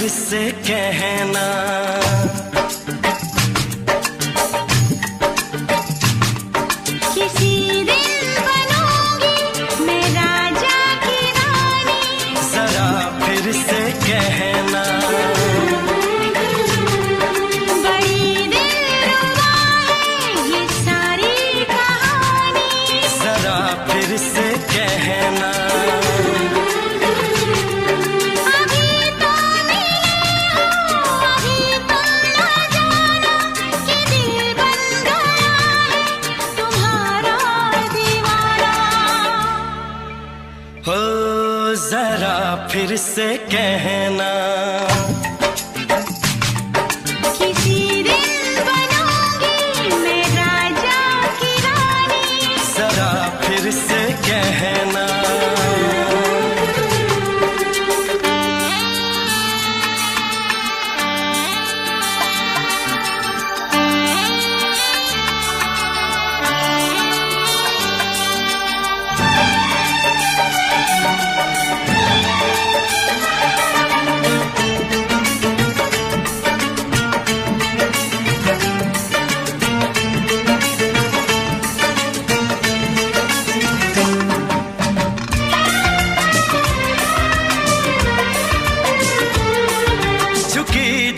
से कहना किसी दिन बनूंगी मैं राजा की रानी, जरा फिर से कहना बड़ी दिलरुबा है ये सारी कहानी, जरा फिर से कहना जरा फिर से कहना किसी दिन बनूंगी मैं राजा की रानी, जरा फिर से कहना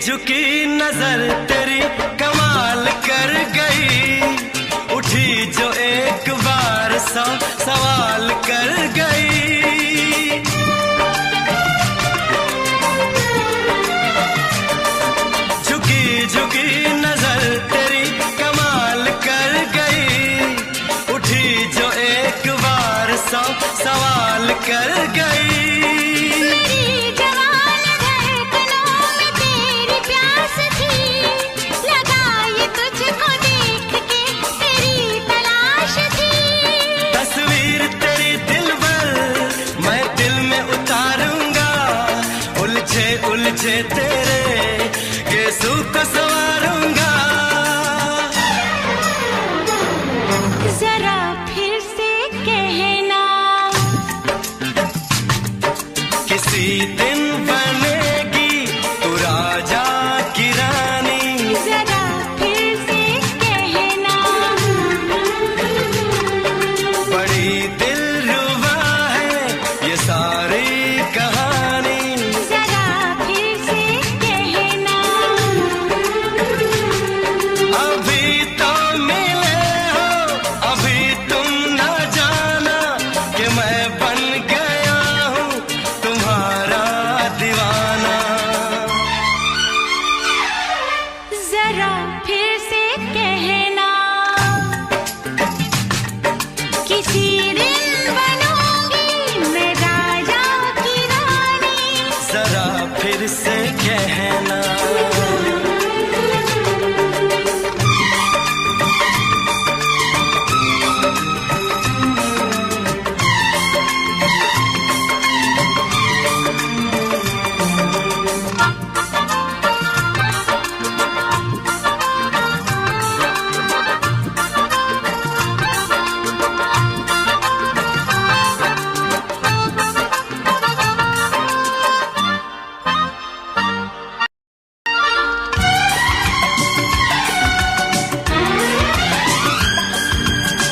झुकी नजर तेरी कमाल कर गई, उठी जो एक बार सौ सवाल कर गई। झुकी झुकी नजर तेरी कमाल कर गई, उठी जो एक बार सौ सवाल कर गई। लगाई तुझको देख के तेरी तलाश यीशु को संवारूंगा। जरा फिर से कहना, किसी दिन बनेगी तू राजा की रानी। जरा फिर से कहना, बड़ी दिलरुबा है ये सारी कहानी। जरा फिर से कहना, अभी तो मिले हो, अभी तुम न जाना कि मैं बन गया हूँ तुम्हारा दीवाना। जरा फिर से कहना, किसी दिन बनूंगी मैं राजा की रानी। जरा फिर से कहना,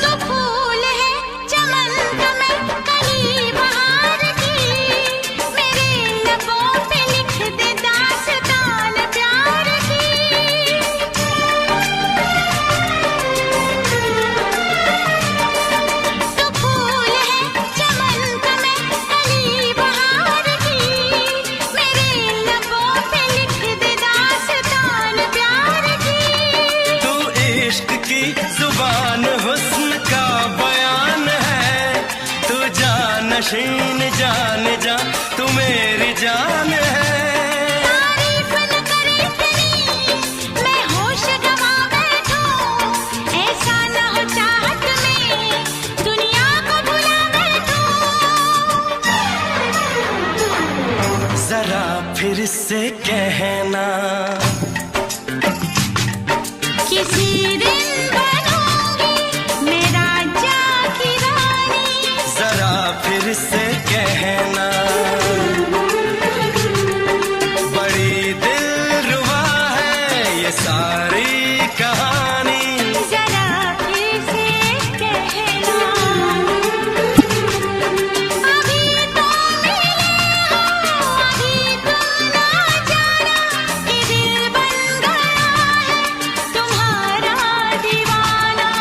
तो फूल है चमन का मैं कली बहार की, मेरे लबों पे लिख दे दास्तान प्यार की। तो फूल है चमन का मैं कली बहार की, मेरे लबों पे लिख दे दास्तान प्यार की। तू इश्क की जुबान हुस्न का बयान है। तू जानशीन जान जा, तू मेरी जान है। तारीफ न करे इतनी मैं होश गवा बैठूं, ऐसा न हो चाहत में दुनिया को भुला बैठूं। जरा फिर से कहना, किसी दिन बनूंगी मैं राजा की रानी। जरा फिर से कहना, बड़ी दिलरुबा है ये सारी कहानी। जरा फिर से कहना, अभी तो मिले हो, अभी तुम ना जाना कि दिल बन गया है तुम्हारा दीवाना।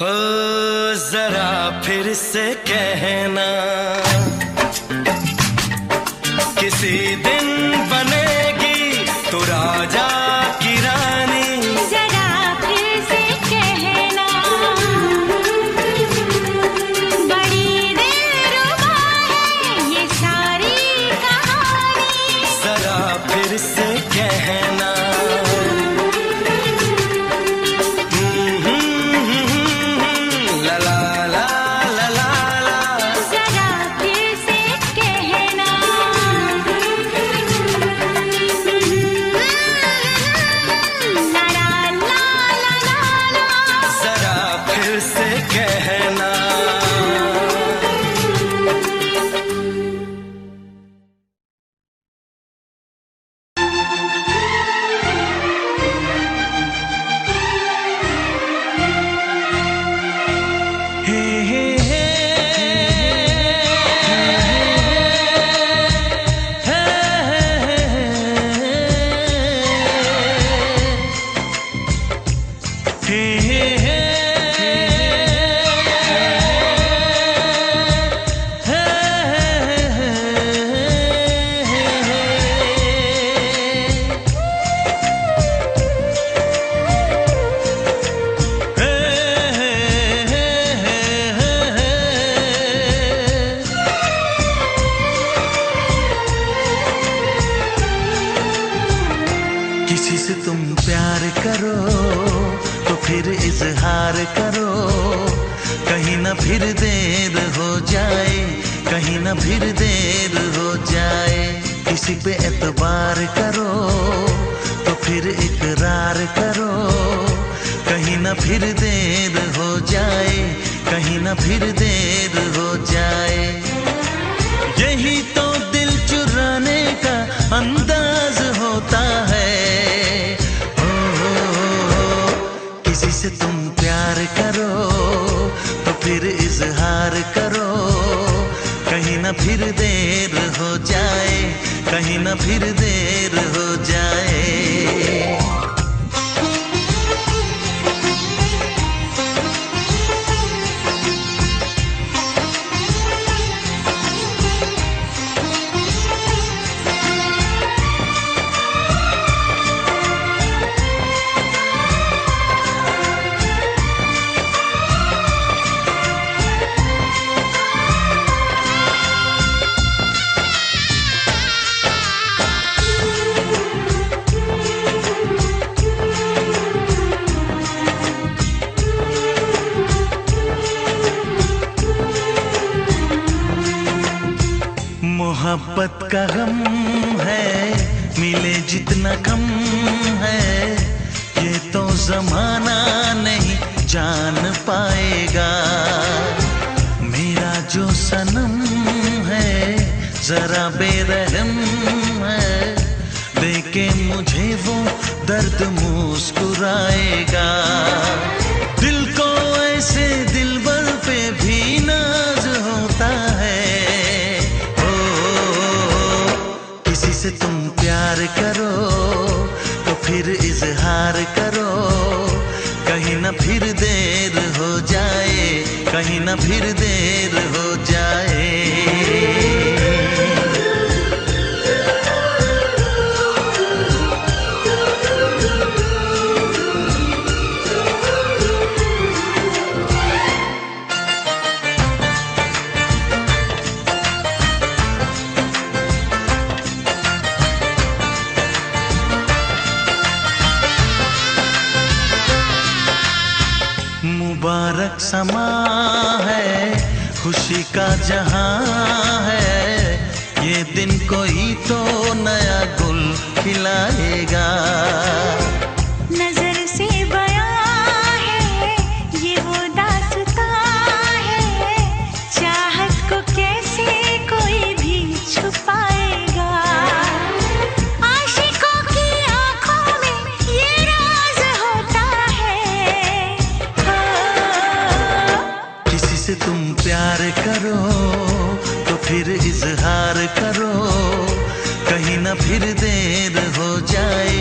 हो जरा फिर से कहना, किसी दिन बनेगी तू राजा की रानी। जरा फिर से कहना, बड़ी दिलरुबा है ये सारी कहानी। जरा फिर से कहना, ला ला ला ला ला ला। जरा फिर से कहना, ला ला ला ला ला ला। जरा फिर से कहना, हे हे हे किसी से तुम प्यार करो तो फिर इजहार करो, कहीं ना फिर देर हो जाए, कहीं ना फिर देर हो जाए। किसी पे एतबार करो तो फिर इकरार करो, कहीं ना फिर देर हो जाए, कहीं ना फिर देर हो जाए। यही तो दिल चुराने का अंदाज होता है। किसी से तुम प्यार करो तो फिर इजहार करो, कहीं ना फिर देर हो जाए, कहीं ना फिर देर हो जाए। मोहब्बत का गम है, मिले जितना कम है, ये तो जमाना नहीं जान पाएगा। मेरा जो सनम है जरा बेरहम है, देखे मुझे वो दर्द मुस्कुराएगा। दिल को ऐसे दिलबर पे भी नाज होता है। से तुम प्यार करो तो फिर इजहार करो, कहीं ना फिर देर हो जाए, कहीं ना फिर देर हो जाए। मुबारक समा है, खुशी का जहां है, ये दिन कोई तो नया गुल खिलाएगा। नजर से बयां है ये वो दास्तां है, चाहत को कैसे कोई भी छुपाएगा। आशिकों की आंखों में ये राज होता है। किसी से तुम प्यार करो तो फिर इजहार करो, कहीं ना फिर देर हो जाए,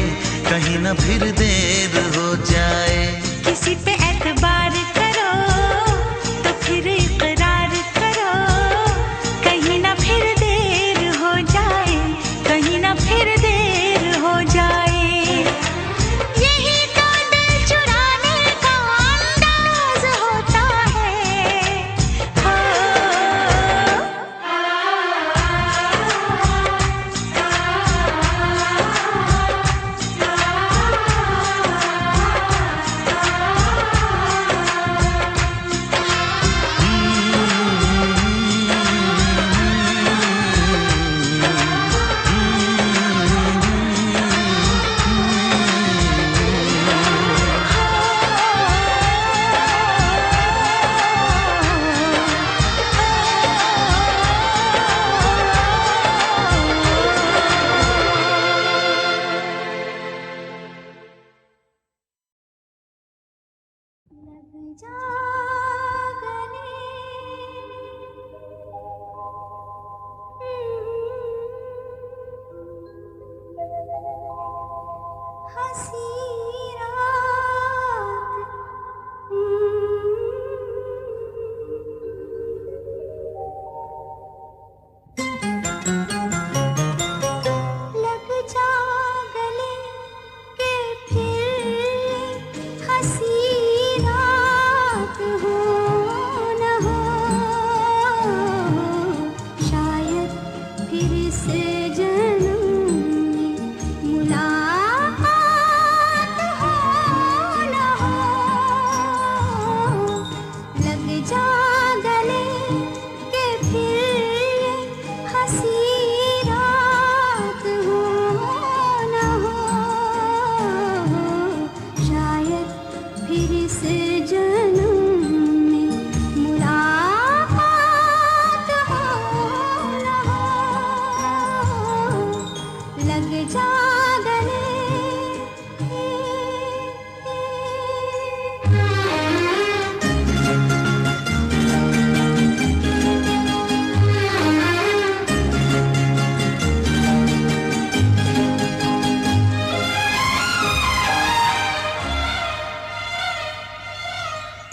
कहीं ना फिर देर हो जाए। किसी पे एतबार करो तो फिर इकरार करो, कहीं ना फिर देर हो जाए, कहीं ना फिर देर हो जाए। यही तो दिल चुराने का अंदाज होता है।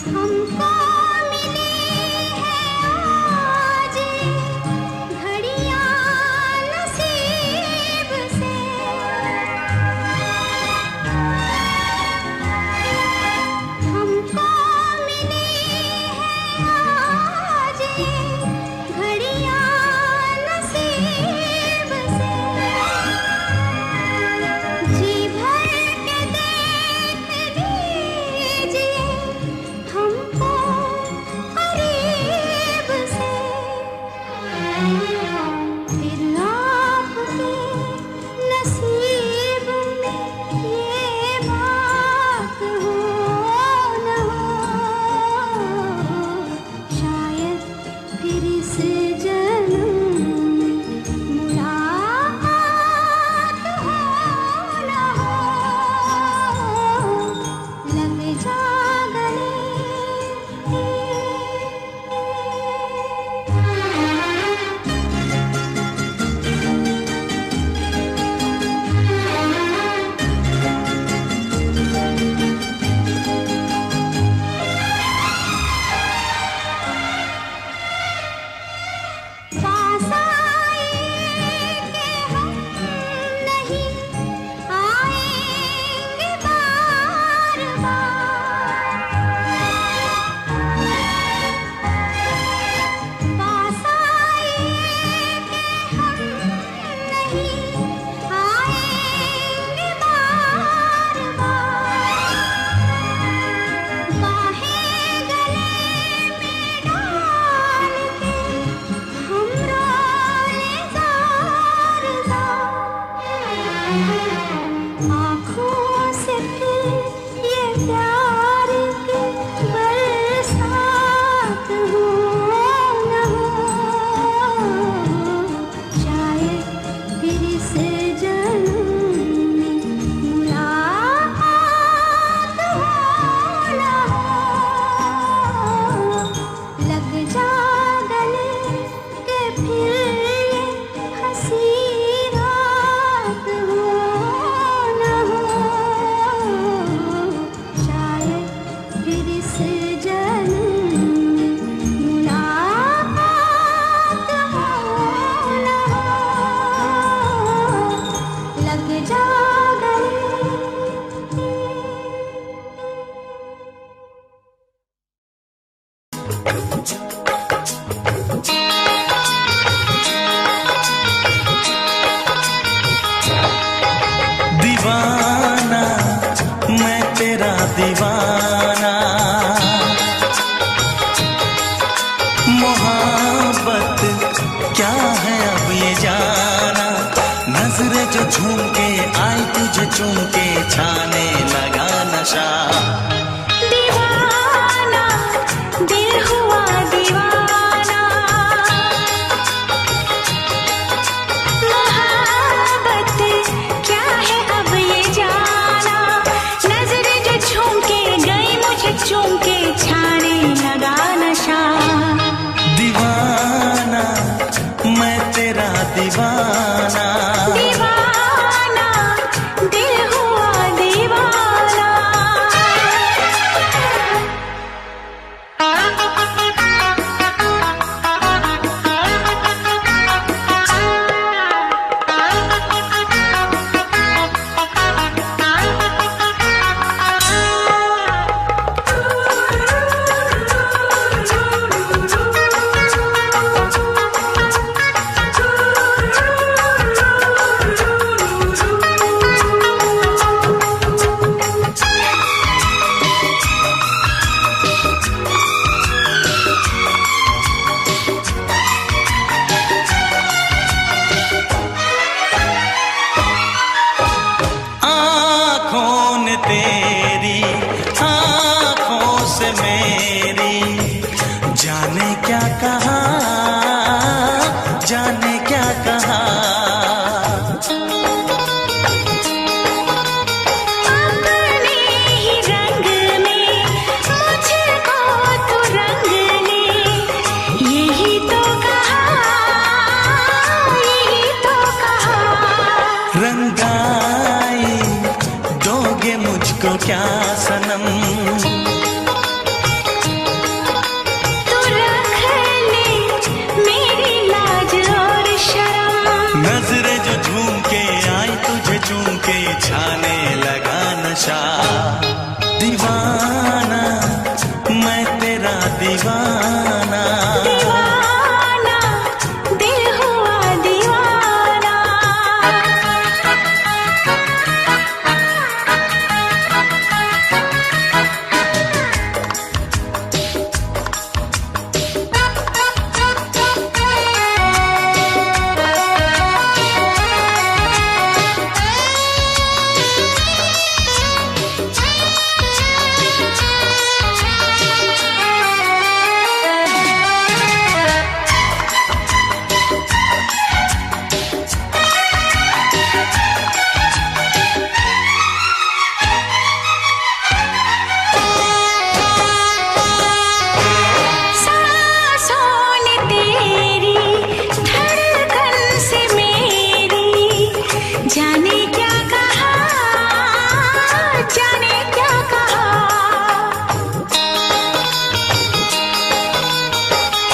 हमको मिली है आज घड़ियां नसीब से, हमको मिली है आज घड़ियां नसीब से। जी भर के देख लीजिए हमको करीब से, फिर आपके नसीब में ये बात हो न हो, शायद फिर इस जन्म में मुलाकात हो न हो, लग जा गले। पास आए कि हम नहीं आएंगे बार बार, पास आए कि हम नहीं आएंगे बार बार, बाहें गले में डाल के हम रोए ज़ार ज़ार, आँखों से फिर ये प्यार की बरसात हो न हो, शायद फिर इस जन्म में मुलाकात हो न हो, लग जा गले के फिर ये हंसी रात हो न हो, शायद फिर इस जन्म में मुलाकात हो न हो, लग जा गले। दीवाना मैं तेरा दीवाना, मोहब्बत क्या है अब ये जाना, नजरें जो झूम के आई तुझे चूम के छाने लगा नशा। दीवाना दिल हुआ दीवाना, मोहब्बत क्या है अब ये जाना, नजरें जो झूम के गई मुझे चूम के छाने लगा नशा। दीवाना मैं तेरा दीवाना, दीवाना दिल हुआ दीवाना। रंगाई दोगे मुझको क्या सनम, मैं तेरा दीवाना, दीवाना दिल हुआ दीवाना। जाने क्या कहा, जाने क्या कहा।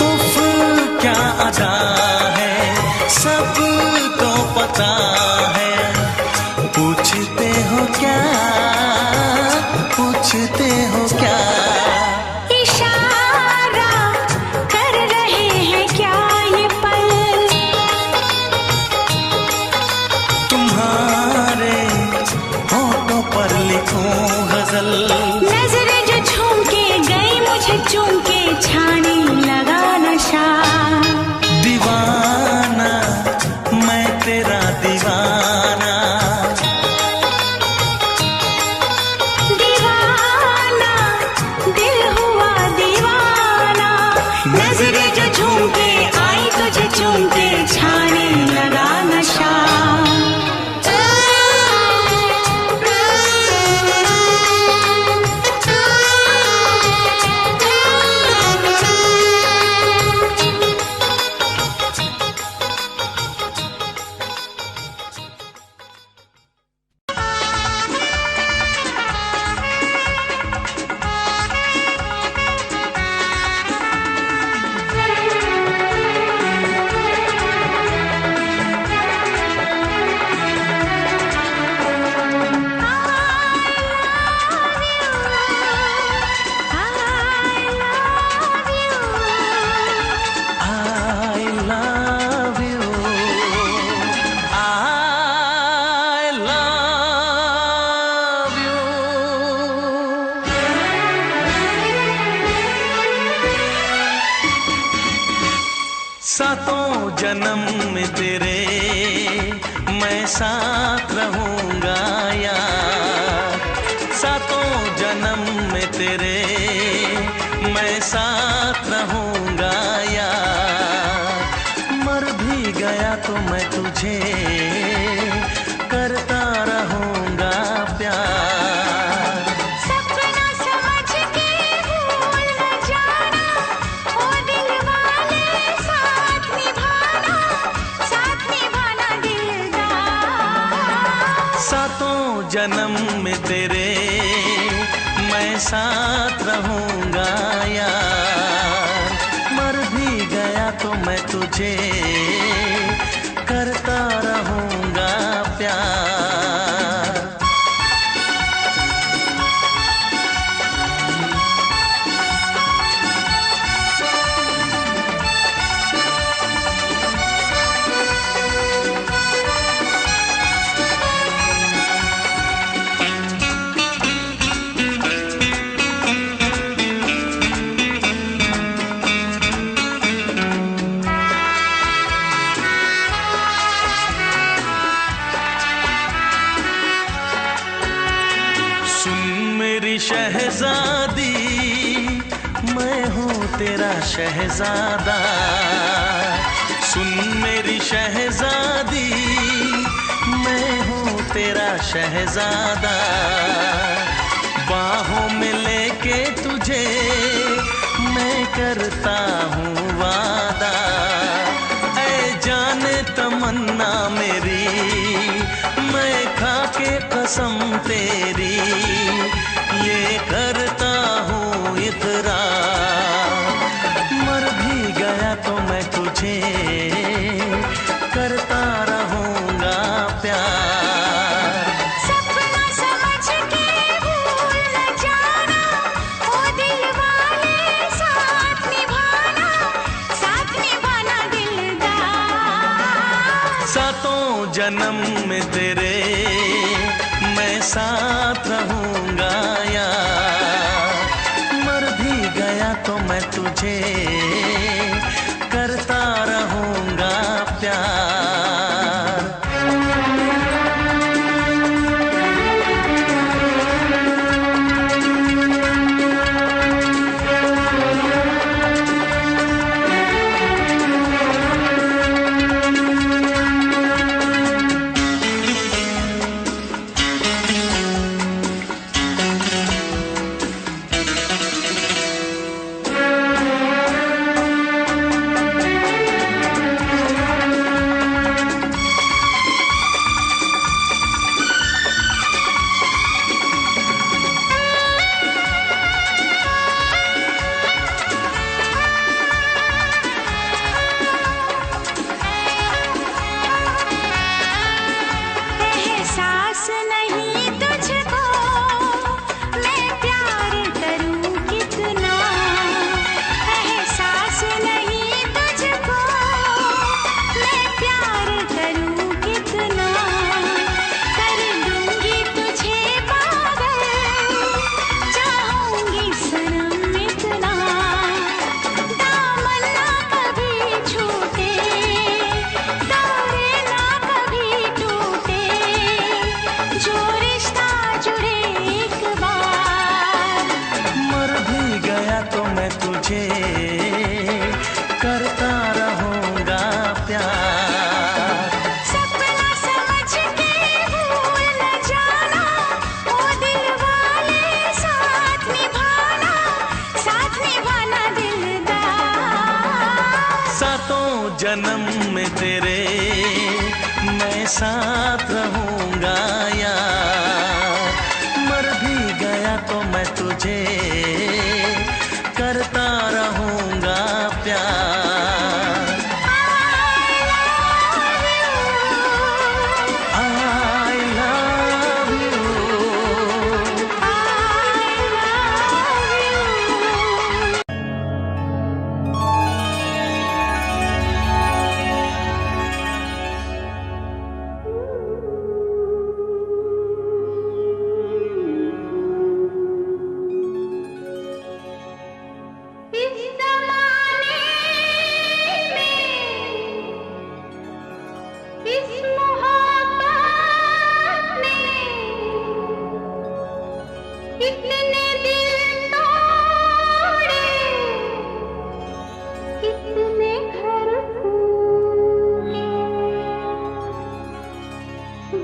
उफ क्या अदा है, सबको पता है। पूछते हो क्या, पूछते हो क्या। इशारा कर रहे हैं क्या ये पल, तुम्हारे होठों पर लिखूं गजल। नजरें जो झूम के गई मुझे चूम के छाने लगा नशा। दीवाना मैं तेरा दीवाना, दीवाना दिल हुआ दीवाना। नजरें जो झूम के आई तुझे चूम के छाने लगा नशा। सातों जन्म में तेरे मैं साथ रहूंगा यार। सातों जन्म में तेरे मैं साथ रहूंगा यार। मर भी गया तो मैं तुझे करता रहूंगा प्यार। सपना समझ के भूल न जाना, ओ दिल वाले साथ निभाना दिलदार। सातों जन्म में तेरे मैं साथ रहूंगा यार। मर भी गया तो मैं तुझे करता रहूंगा प्यार। शहजादी मैं हूँ तेरा शहजादा। सुन मेरी शहजादी मैं हूँ तेरा शहजादा। बाहों में लेके तुझे मैं करता हूँ वादा। ऐ जाने तमन्ना मेरी मैं खा के कसम तेरी ये करता हूँ इकरार। मर भी गया तो मैं तुझे करता रहूँगा प्यार। सपना समझ के भूल न जाना, ओ दिल वाले जन्म में तेरे मैं साथ रहूंगा यार। मर भी गया तो मैं तुझे करता रहूंगा प्यार। करता रहूंगा प्यार। सपना समझ के भूल न जाना, ओ दिल वाले साथ निभाना दिलदार। सातों जन्म में तेरे मैं साथ रहूंगा यार। मर भी गया तो मैं तुझे करता रहूंगा प्यार। I love you।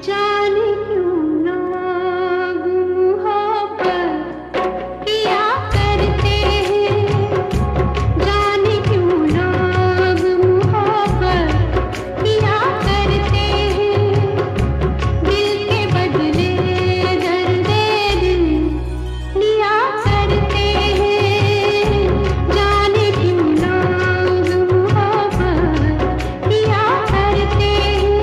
जाने क्यों लोग मोहब्बत किया करते हैं, जाने क्यों लोग मोहब्बत किया करते हैं। दिल के बदले दर्द दिल लिया करते हैं, जाने क्यों लोग मोहब्बत किया करते हैं।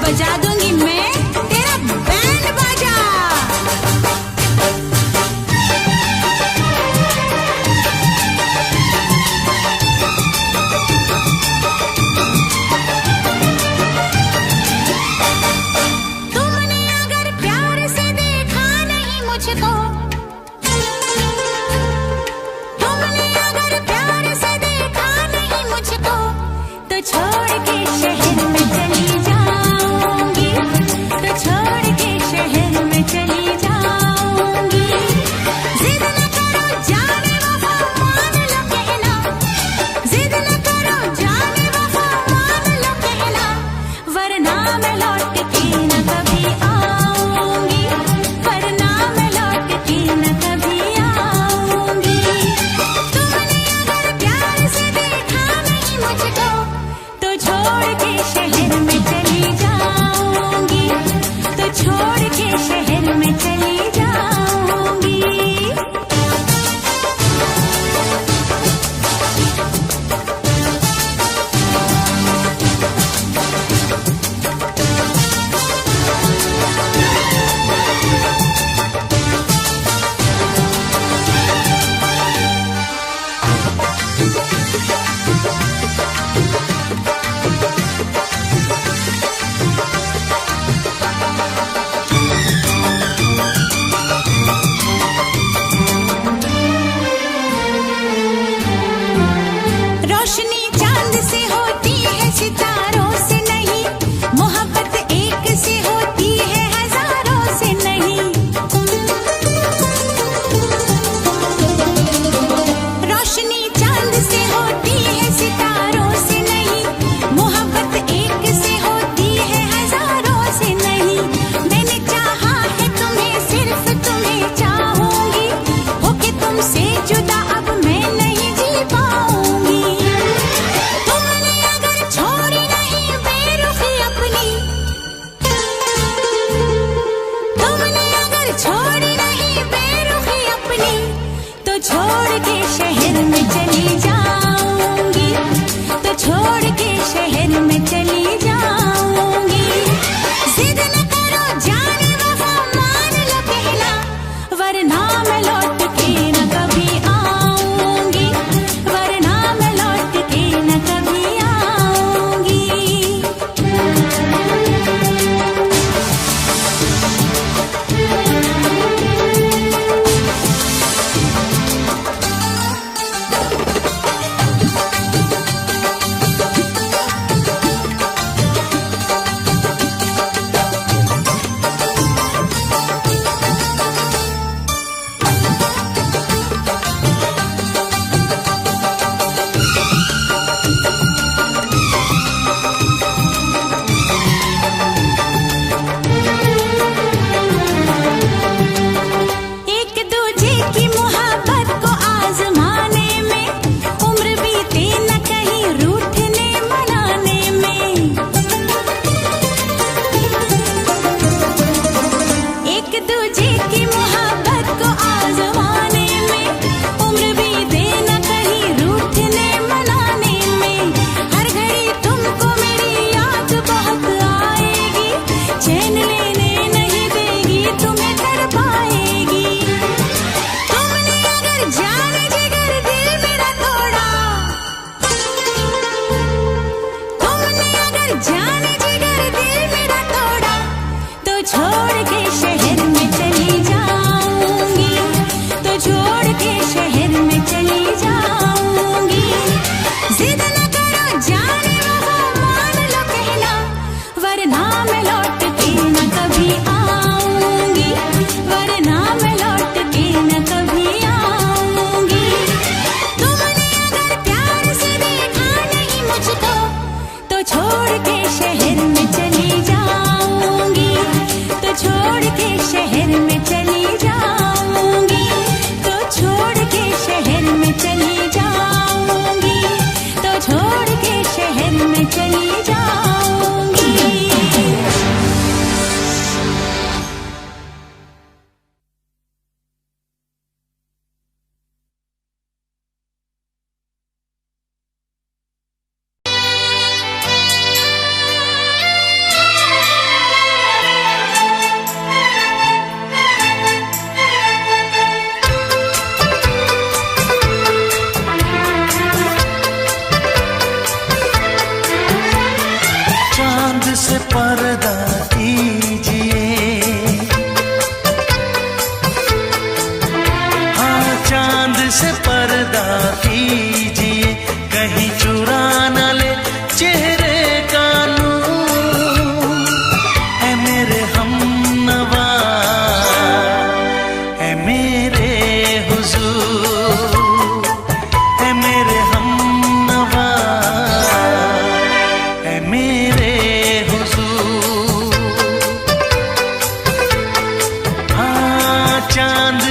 बजा दूंगी मैं तेरा बैंड बाजा। तुमने अगर प्यार से देखा नहीं मुझको, तुमने अगर प्यार से देखा नहीं मुझको, तो छोड़ के शहर में चली जाऊंगी।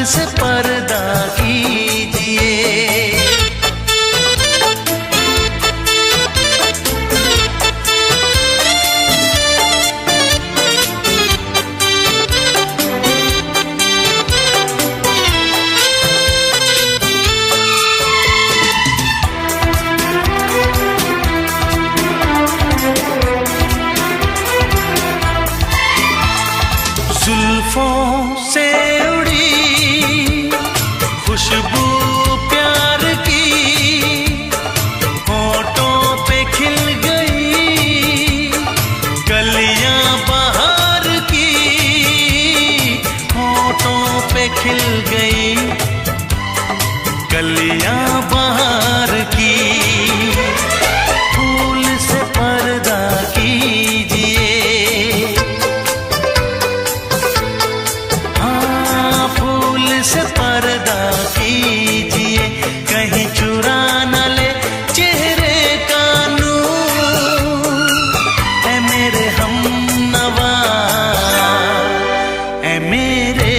से पर्दा कीजिए। जुल्फों से उड़ी खुशबू प्यार की, होठों पे खिल गई कलियां बहार की, होठों पे खिल गई कलियां बहार की। फूल से पर्दा कीजिए, से पर्दा कीजिए, कहीं चुरा न ले चेहरे का नूर। ऐ मेरे हमनवा, ऐ मेरे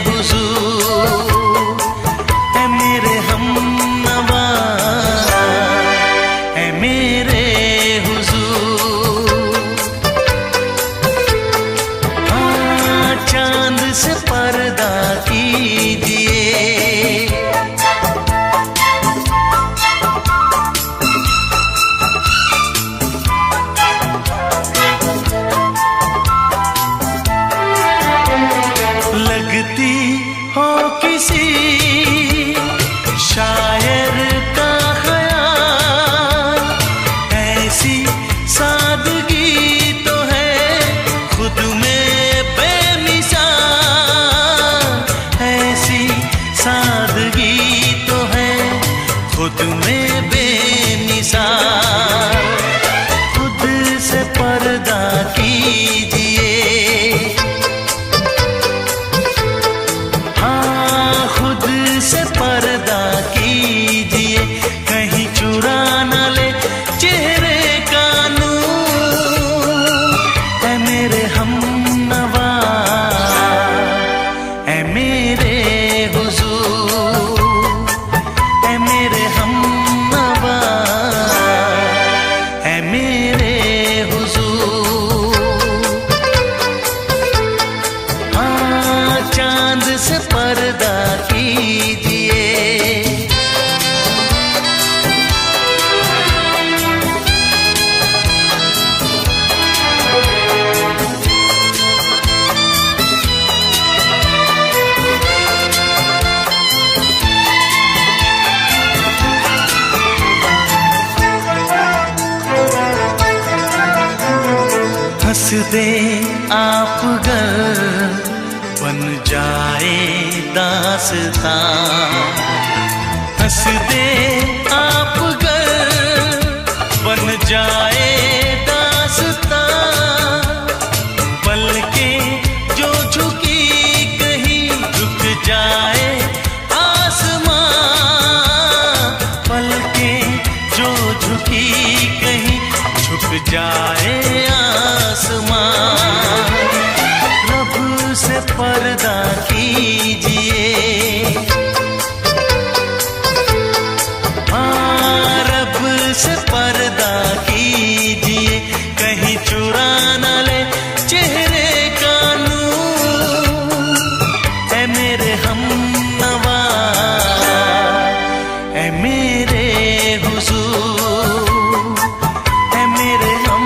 हुजूर, ऐ मेरे हमनवा, ऐ मेरे हुजूर। हाँ, चांद से पर्दा कीजिए। लगती हो किसी शायर का ख्याल, ऐसी सादगी तो है खुद में बेमिसाल, ऐसी सादगी तो है खुद में बेमिसाल। खुद से पर्दा कीजिए, हाँ खुद से पर्दा कीजिए, कहीं चुरा न ले चेहरे का नूर। ऐ मेरे हमनवा, ऐ मेरे हुजूर, ऐ मेरे हमनवा, ऐ मेरे हुजूर। हाँ, चांद से पर्दा कीजिए। हंस दे आप गर बन जाए दास्तां, हंस दे आप गर बन जाए दास्तां। पलकें जो झुकी कहीं झुक जाए आसमां, पलकें जो झुकी कहीं झुक जाए आसमां। रब से पर्दा कीजिए, हाँ रब से पर्दा कीजिए, कहीं चुरा न ले चेहरे का नूर। ऐ मेरे हमनवा, ऐ मेरे हुजूर, ऐ मेरे हम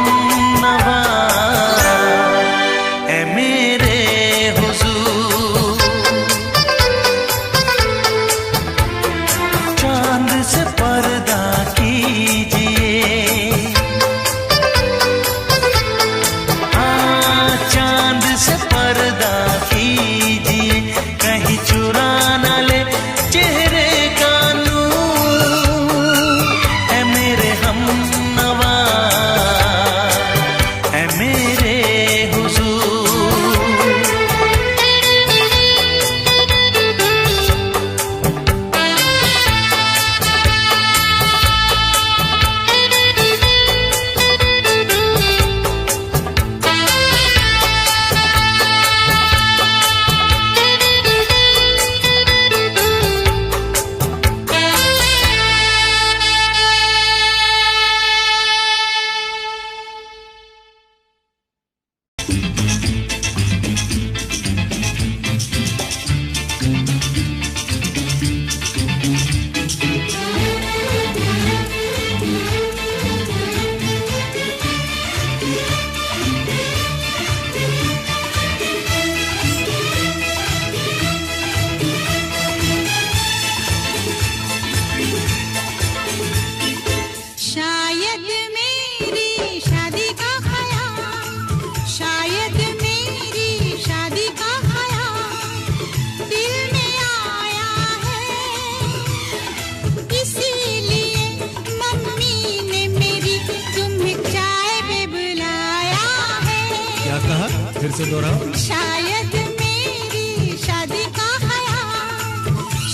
से दोहराओ। शायद मेरी शादी का ख्याल,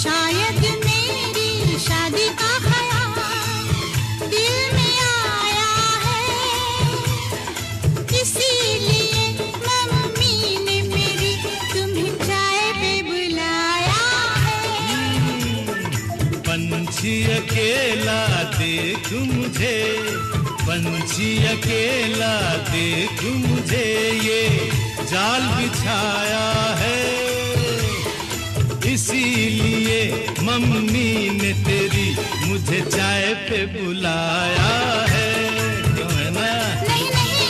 शायद मेरी शादी का ख्याल दिल में आया है, इसीलिए मम्मी ने मेरी तुम्हें चाय पे बुलाया है। पंछी अकेला देख मुझे, पंछी अकेला देख मुझे, ये जाल बिछाया है, इसीलिए मम्मी ने तेरी मुझे चाय पे बुलाया है। क्यों है ना? नहीं नहीं,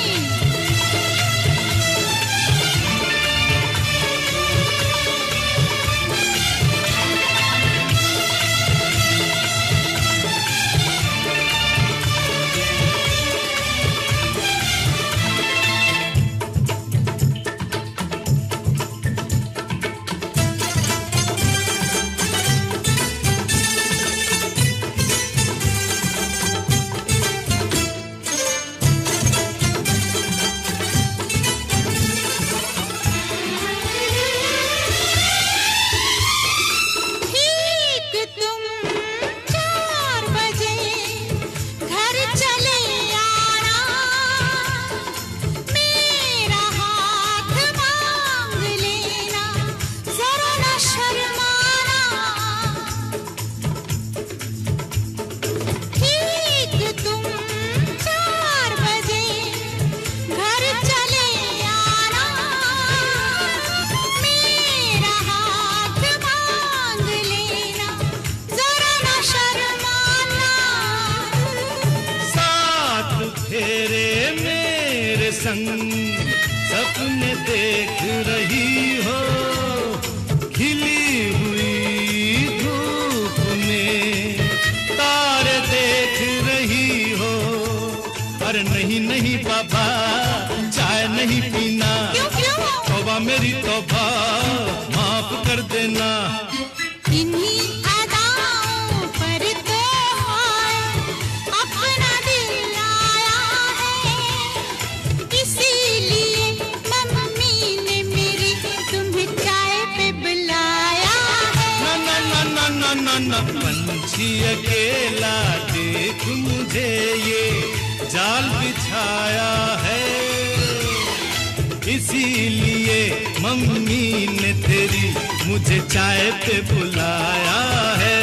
सपने देख रही हो, खिली हुई धूप में तारे देख रही हो। अरे नहीं नहीं बाबा, चाय नहीं पीना। क्यों क्यों? तौबा मेरी तौबा, माफ कर देना। इन्हीं अदाओं पर तो अपना दिल आया है, इसीलिए मम्मी ने मेरी तुम्हें चाय पे बुलाया है। ना ना ना ना ना ना, पंछी अकेला देख मुझे, ये जाल बिछाया है, इसीलिए मम्मी ने तेरी मुझे चाय पे बुलाया है।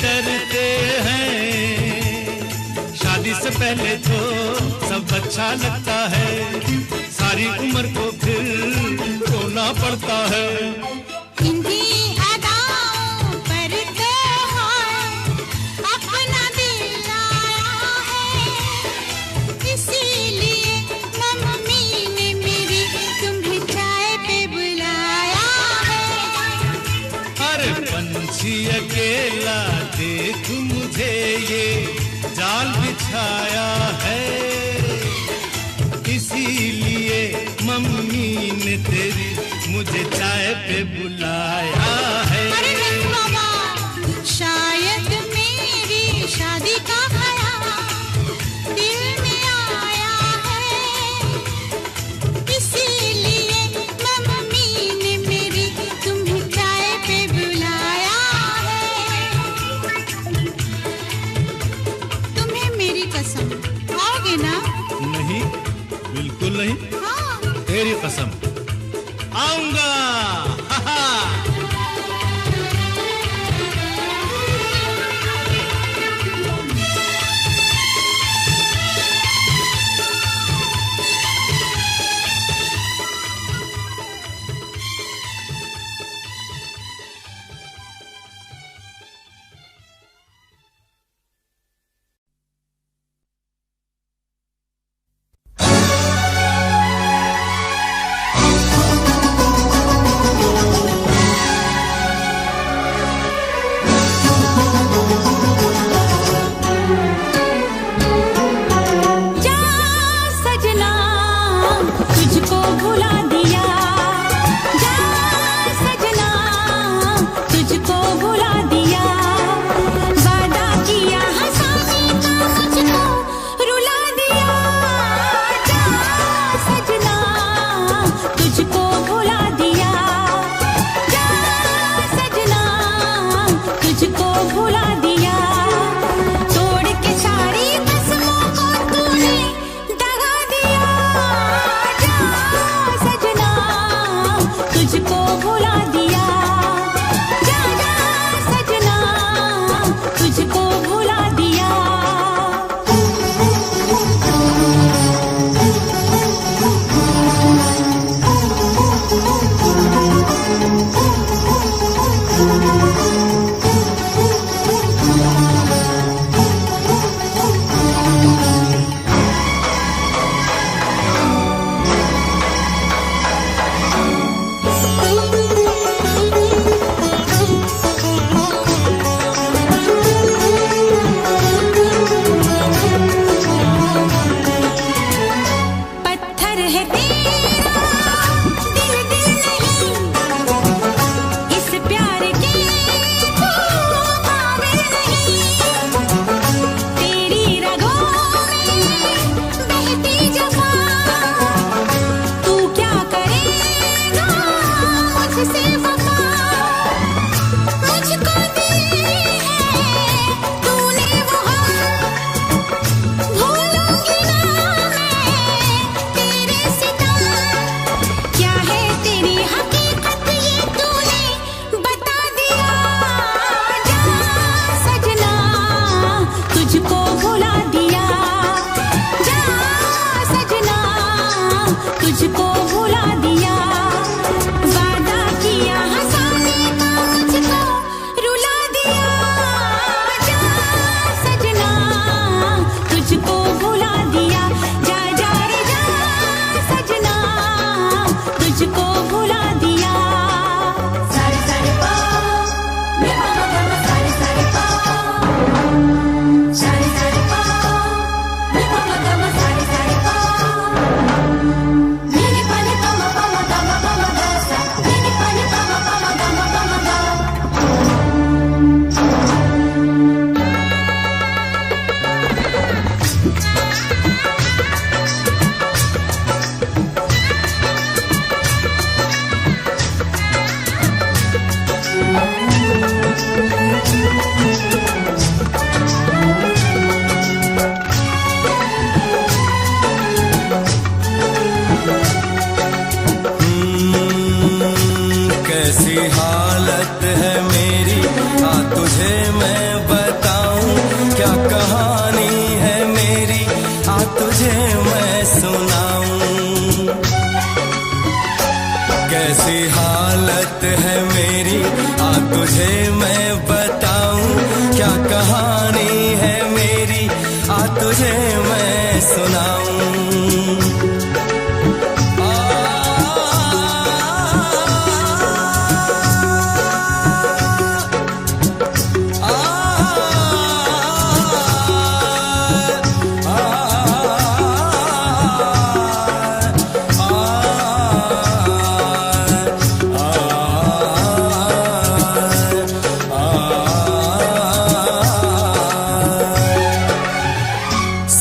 डरते हैं, शादी से पहले तो सब अच्छा लगता है, सारी उम्र को फिर रोना पड़ता है। इन्हीं अदाओं पर तो अपना दिल आया है, इसीलिए मम्मी ने मेरी तुम्हें चाय पे बुलाया है। अरे पंछी अकेला देख मुझे, ये जाल बिछाया है, इसीलिए मम्मी ने तेरी मुझे चाय पे बुलाया है। अरे नहीं बाबा, शायद मेरी शादी का ख्याल दिल में आया नहीं, बिल्कुल नहीं। हाँ। तेरी कसम, आऊंगा। हा हा।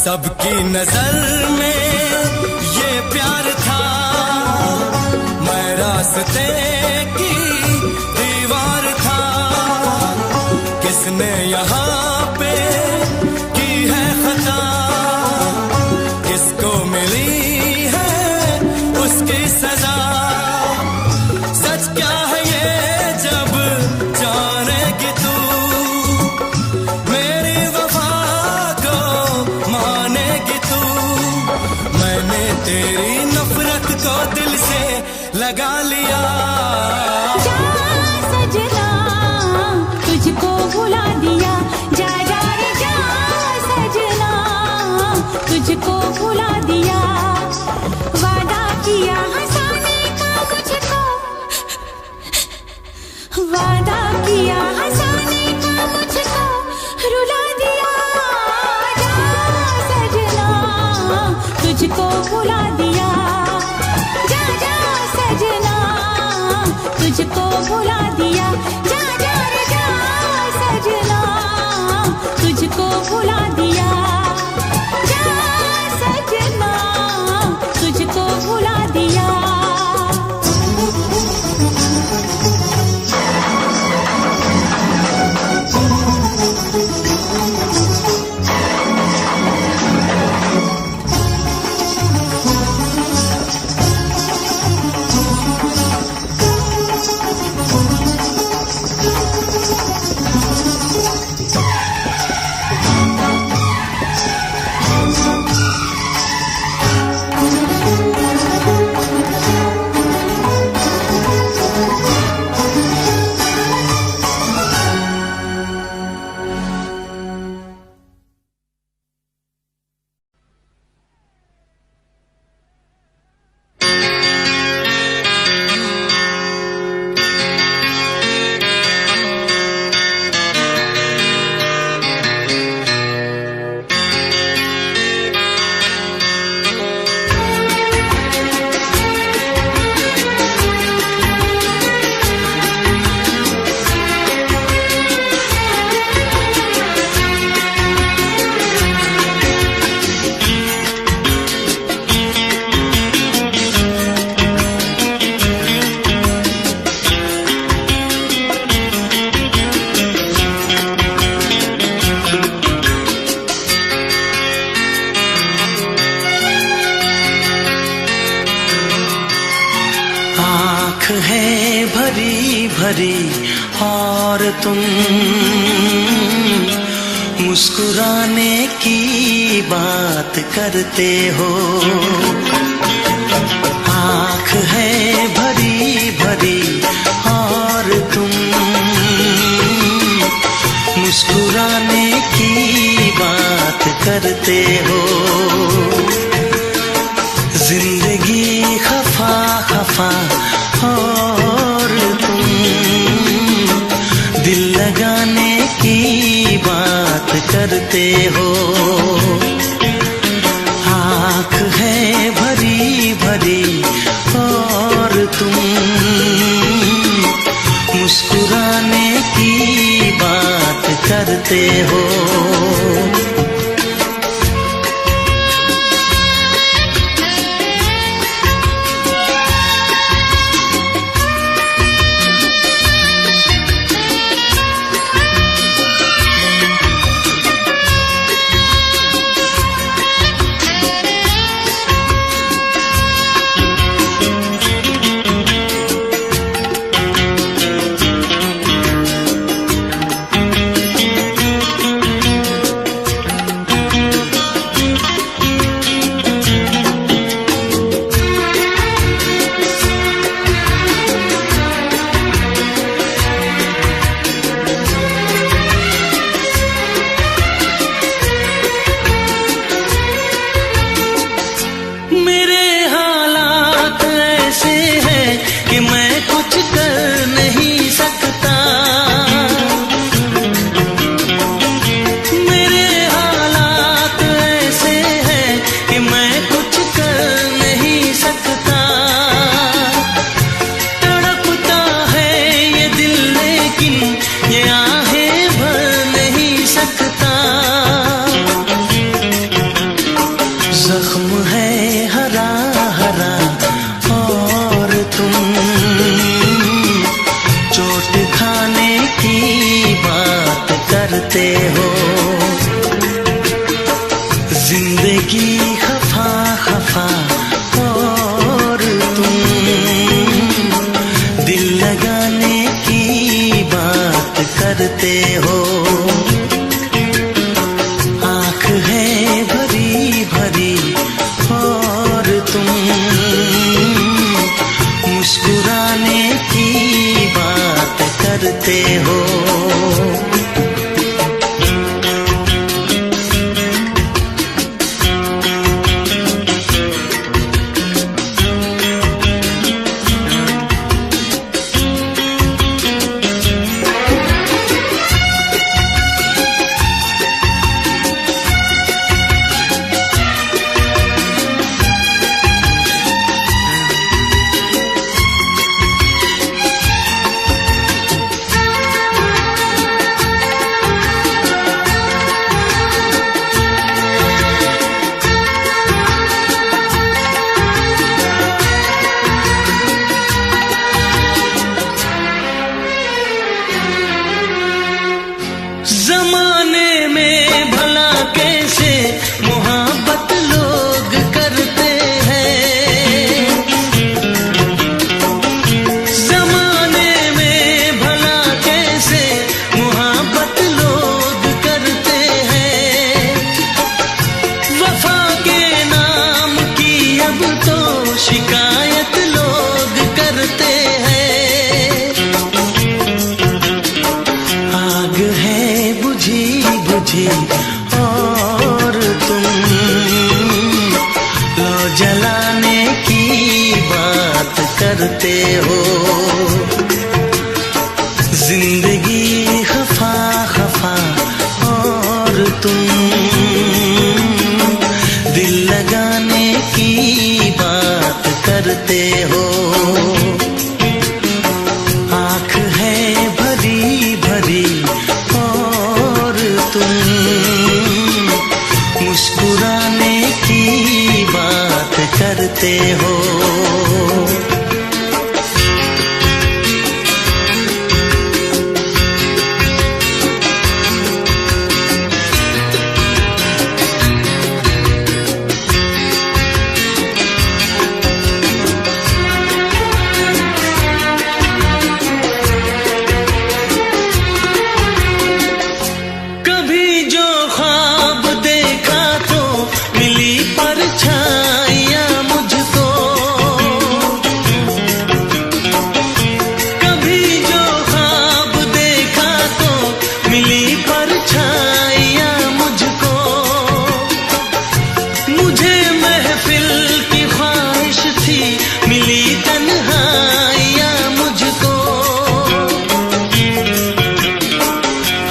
सबकी नजर में ये प्यार था, मैं रास्ते की दीवार था। किसने यहाँ पे की है खता, किसको तेरी नफरत को दिल से लगा लिया। जा सजना तुझको भुला दिया, जा जा रे जा सजना तुझको भुला दिया। वादा किया हंसाने का मुझको, वादा किया हंसाने का मुझको रुला दिया। जा सजना तुझको भुला दिया, जा जा सजना तुझको भुला दिया। जा जा रे जा सजना तुझको भुला दिया, जा सजना तुझको भुला दिया। आँख है भरी भरी और तुम मुस्कुराने की बात करते हो। आँख है भरी भरी और तुम मुस्कुराने की बात करते हो। जिंदगी खफा खफा और तुम दिल लगाने की बात करते हो। आँख है भरी भरी और तुम मुस्कुराने की बात करते हो। करते हो। जिंदगी खफा खफा और तुम दिल लगाने की बात करते हो। आँख है भरी भरी और तुम करते हो। जमाने में भला कैसे मोहब्बत लोग करते हैं, जमाने में भला कैसे मोहब्बत लोग करते हैं। वफा के नाम की अब तो शिकायत लोग करते हैं। आग है बुझी बुझी और तुम लो जलाने की बात करते हो। जिंदगी खफा खफा और तुम दिल लगाने की बात करते हो। आँख है भरी भरी और तुम मुस्कुराने की बात करते हो। कभी जो ख्वाब देखा तो मिली परछाइयाँ मुझको, कभी जो ख्वाब देखा तो मिली परछाइयाँ मुझको। मुझे महफिल की ख्वाहिश थी मिली तन्हाइयाँ मुझको।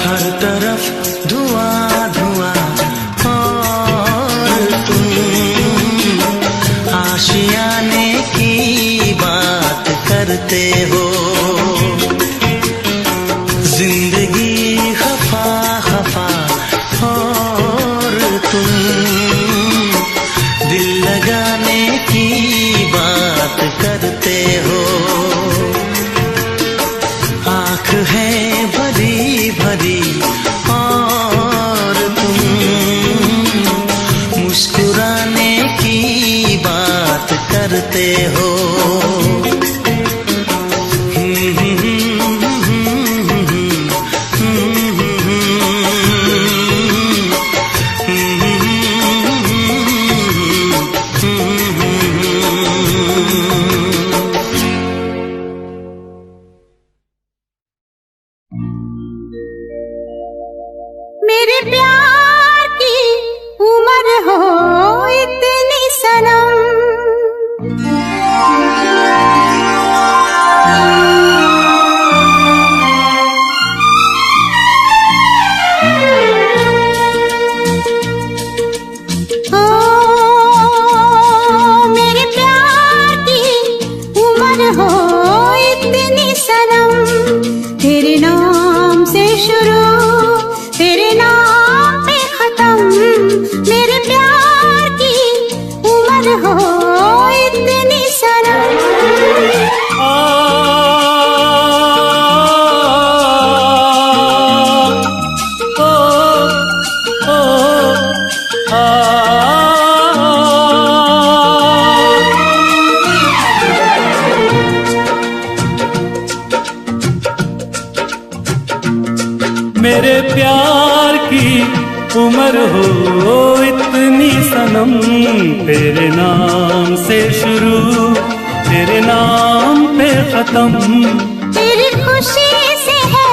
हर तरफ धुआं धुआं और तुम आशियाने की बात करते हो। जिंदगी खफा खफा और तुम दिल लगाने की बात करते हो। आँख है भरी भरी और तुम मुस्कुराने की बात करते हो। मेरे प्यार की उम्र हो इतनी सनम, ओ मेरे प्यार की उम्र हो इतनी सनम। तेरे नाम से शुरू तेरे नाम पे खत्म, मेरे प्यार की उम्र हो इतनी सनम। मेरे प्यार की उम्र हो इतनी सनम। तेरे नाम से शुरू तेरे नाम पे खत्म, तेरी खुशी से है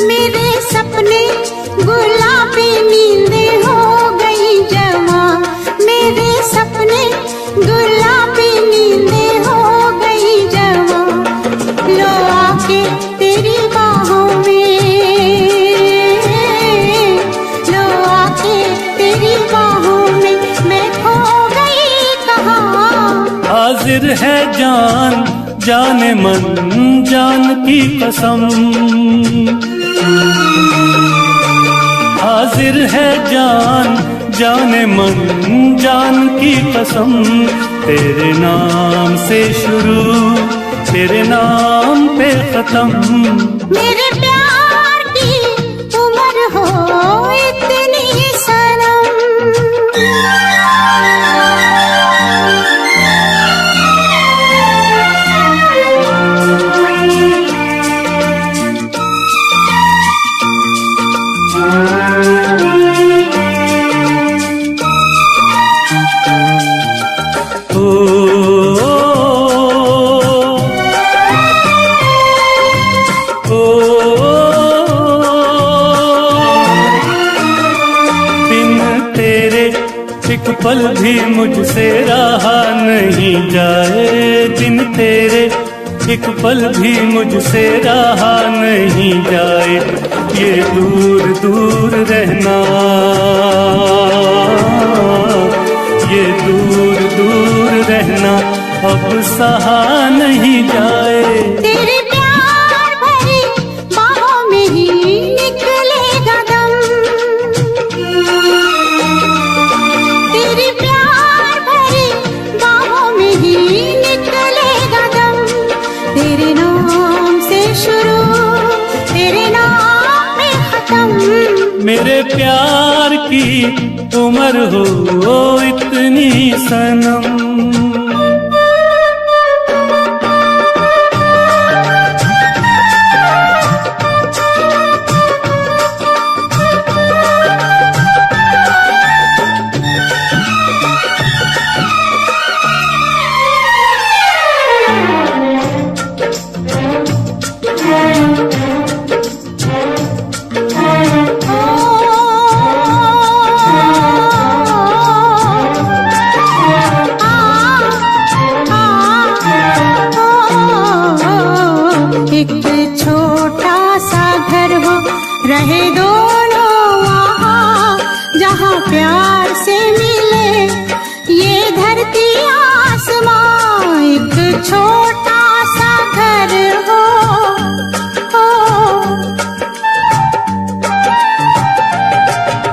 मेरे सपने गुलाबी नींदें हो गई जवां, मेरे सपने गुलाबी नींदें हो गई जवां। लो आके तेरी बाहों में, लो आके तेरी बाहों में मैं खो गई कहाँ। हाजिर है जान जाने मन जान की कसम, हाजिर है जान जाने मन जान की कसम। तेरे नाम से शुरू तेरे नाम पे खत्म। मेरे प्यार की उम्र हो इतनी सनम, एक पल भी मुझसे रहा नहीं जाए, दिन तेरे एक पल भी मुझसे रहा नहीं जाए। ये दूर दूर रहना, ये दूर दूर रहना अब सहा नहीं जाए। तेरे प्यार भरी बाहों में ही निकलेगा दम, तेरे प्यार भरी बाहों में ही निकलेगा दम। तेरे नाम से शुरू तेरे नाम पे खत्म। मेरे प्यार की उम्र हो इतनी सनम। रहे दोनों वहाँ जहाँ प्यार से मिले ये धरती आसमां। एक छोटा सा घर हो,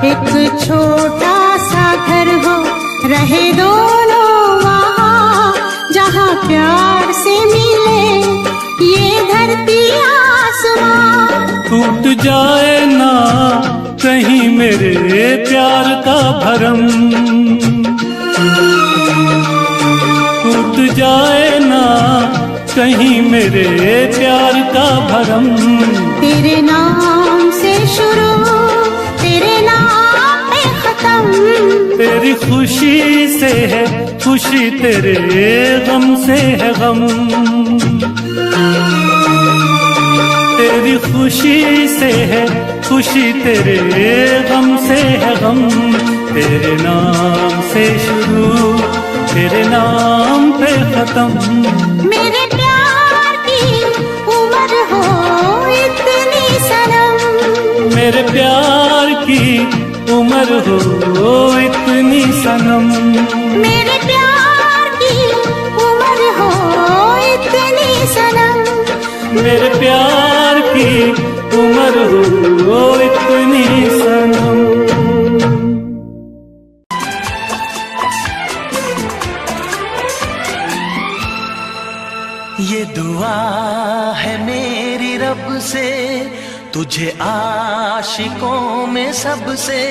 एक छोटा सा घर हो, रहे दोनों वहाँ जहाँ प्यार से मिले ये धरती आसमां। टूट जाए ना कहीं मेरे प्यार का भरम, टूट जाए ना कहीं मेरे प्यार का भरम। तेरे नाम से शुरू तेरे नाम पे खत्म। तेरी खुशी से है खुशी, तेरे गम से है गम। तेरी खुशी से है खुशी, तेरे गम से है गम। तेरे नाम से शुरू तेरे नाम पे खत्म। मेरे प्यार की उम्र हो इतनी सनम, मेरे प्यार की उम्र हो इतनी सनम। मेरे प्यार की उम्र हो इतनी सनम। मेरे प्यार की उम्र हो इतनी सनम। ये दुआ है मेरी रब से, तुझे आशिकों में सबसे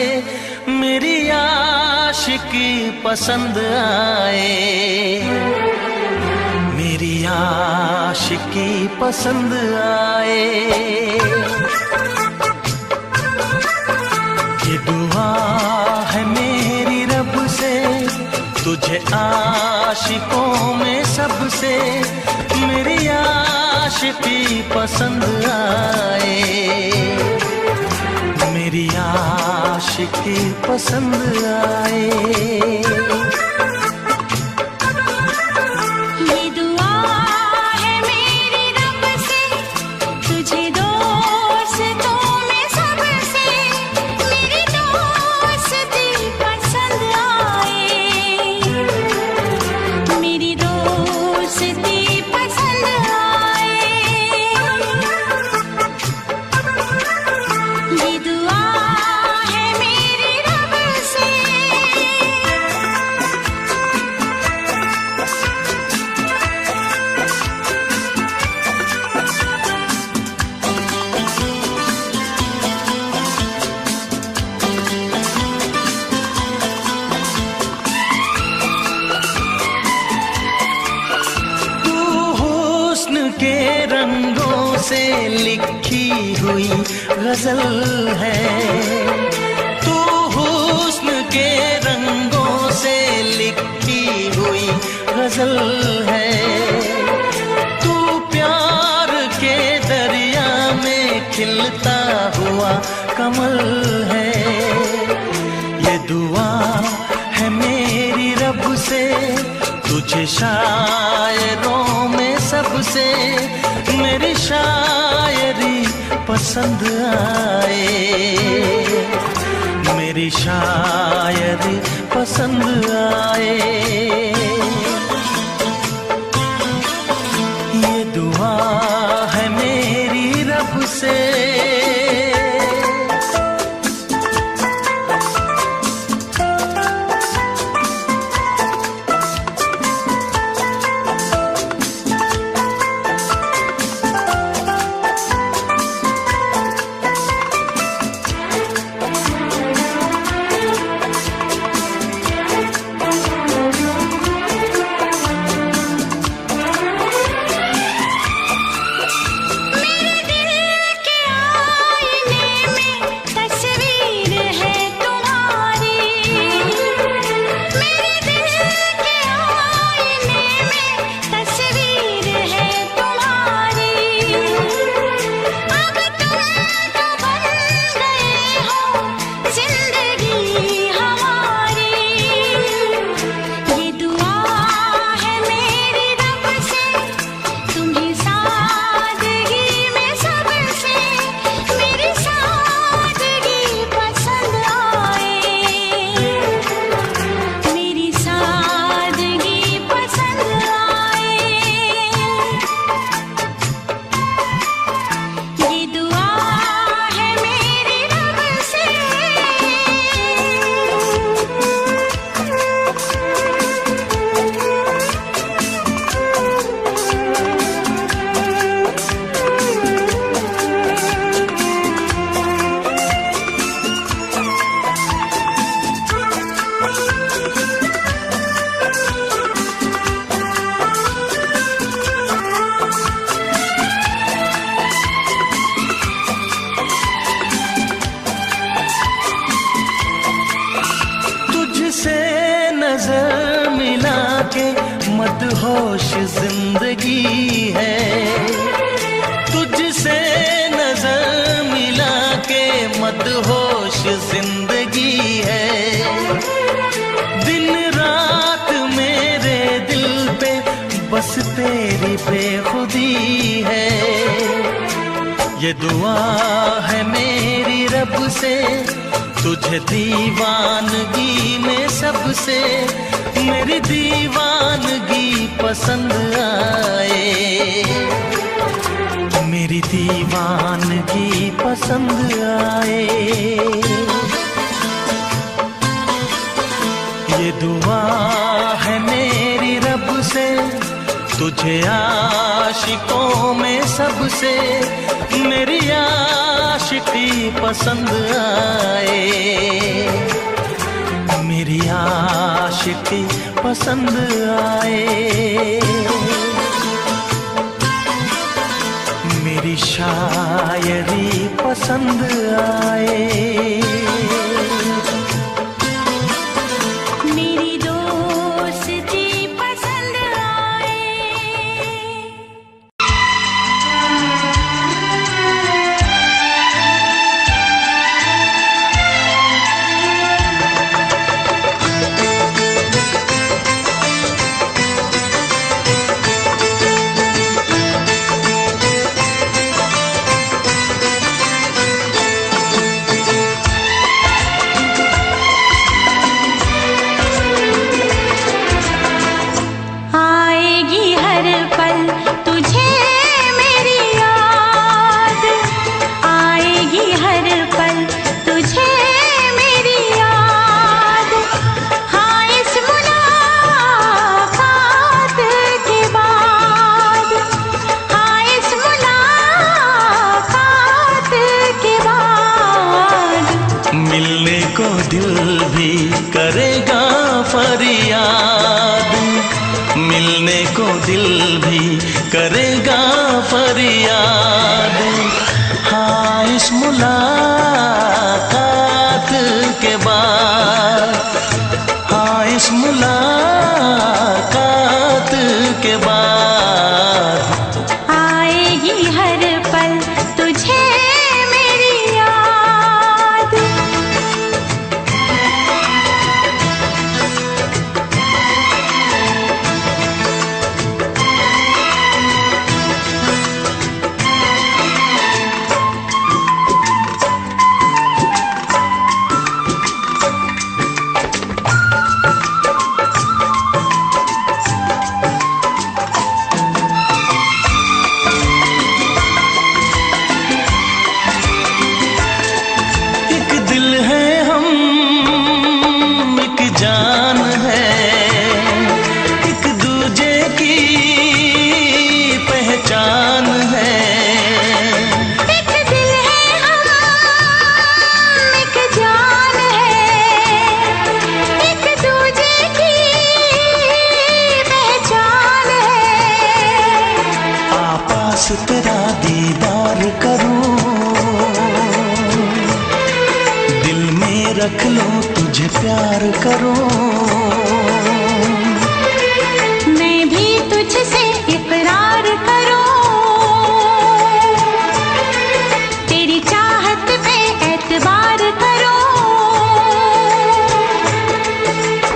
मेरी आशिकी पसंद आए। मेरी आशिकी पसंद आए। ये दुआ है मेरी रब से, तुझे आशिकों में सबसे मेरी आशिकी पसंद आए। मेरी आशिकी पसंद आए। से लिखी हुई गजल है, तू हुस्न के रंगों से लिखी हुई गजल है। तू प्यार के दरिया में खिलता हुआ कमल है। ये दुआ है मेरी रब से, तुझे शायरों में सबसे मेरी शायरी पसंद आए। मेरी शायरी पसंद आए। ये दुआ है मेरी रब से। नजर मिला के मदहोश जिंदगी है। तुझसे नजर मिला के मदहोश जिंदगी है। दिन रात मेरे दिल पे बस तेरी बेखुदी है। ये दुआ है मेरी रब से, तुझे दीवानगी में सबसे मेरी दीवानगी पसंद आए। मेरी दीवानगी पसंद आए। ये दुआ है मेरी रब से, तुझे आशिकों में सबसे मेरी आशिकी पसंद आए। मेरी आशिकी पसंद आए। मेरी शायरी पसंद आए, मेरी दोस्ती पसंद आए। आएगी हर पल तुझे मेरी याद, आएगी हर पल तुझे मेरी याद। हाँ इस मुलाकात के बाद, हाँ इस मुलाकात के बाद मिलने को दिल भी करेगा फरियाद, मिलने को दिल भी करेगा फरियाद। हाँ इस मुलाकात के बाद, हाँ इस मुलाकात के बाद आएगी हर पल तुझे मेरी याद। एक दिल है हम, एक जान है, एक दूजे की पहचान है। एक दिल है हम, एक जान है, एक दूजे की पहचान है। आपास तेरा दीदार करूं, दिल में रख लूं तुझे प्यार करूं। मैं भी तुझसे इकरार करूं, तेरी चाहत पे एतबार करूं,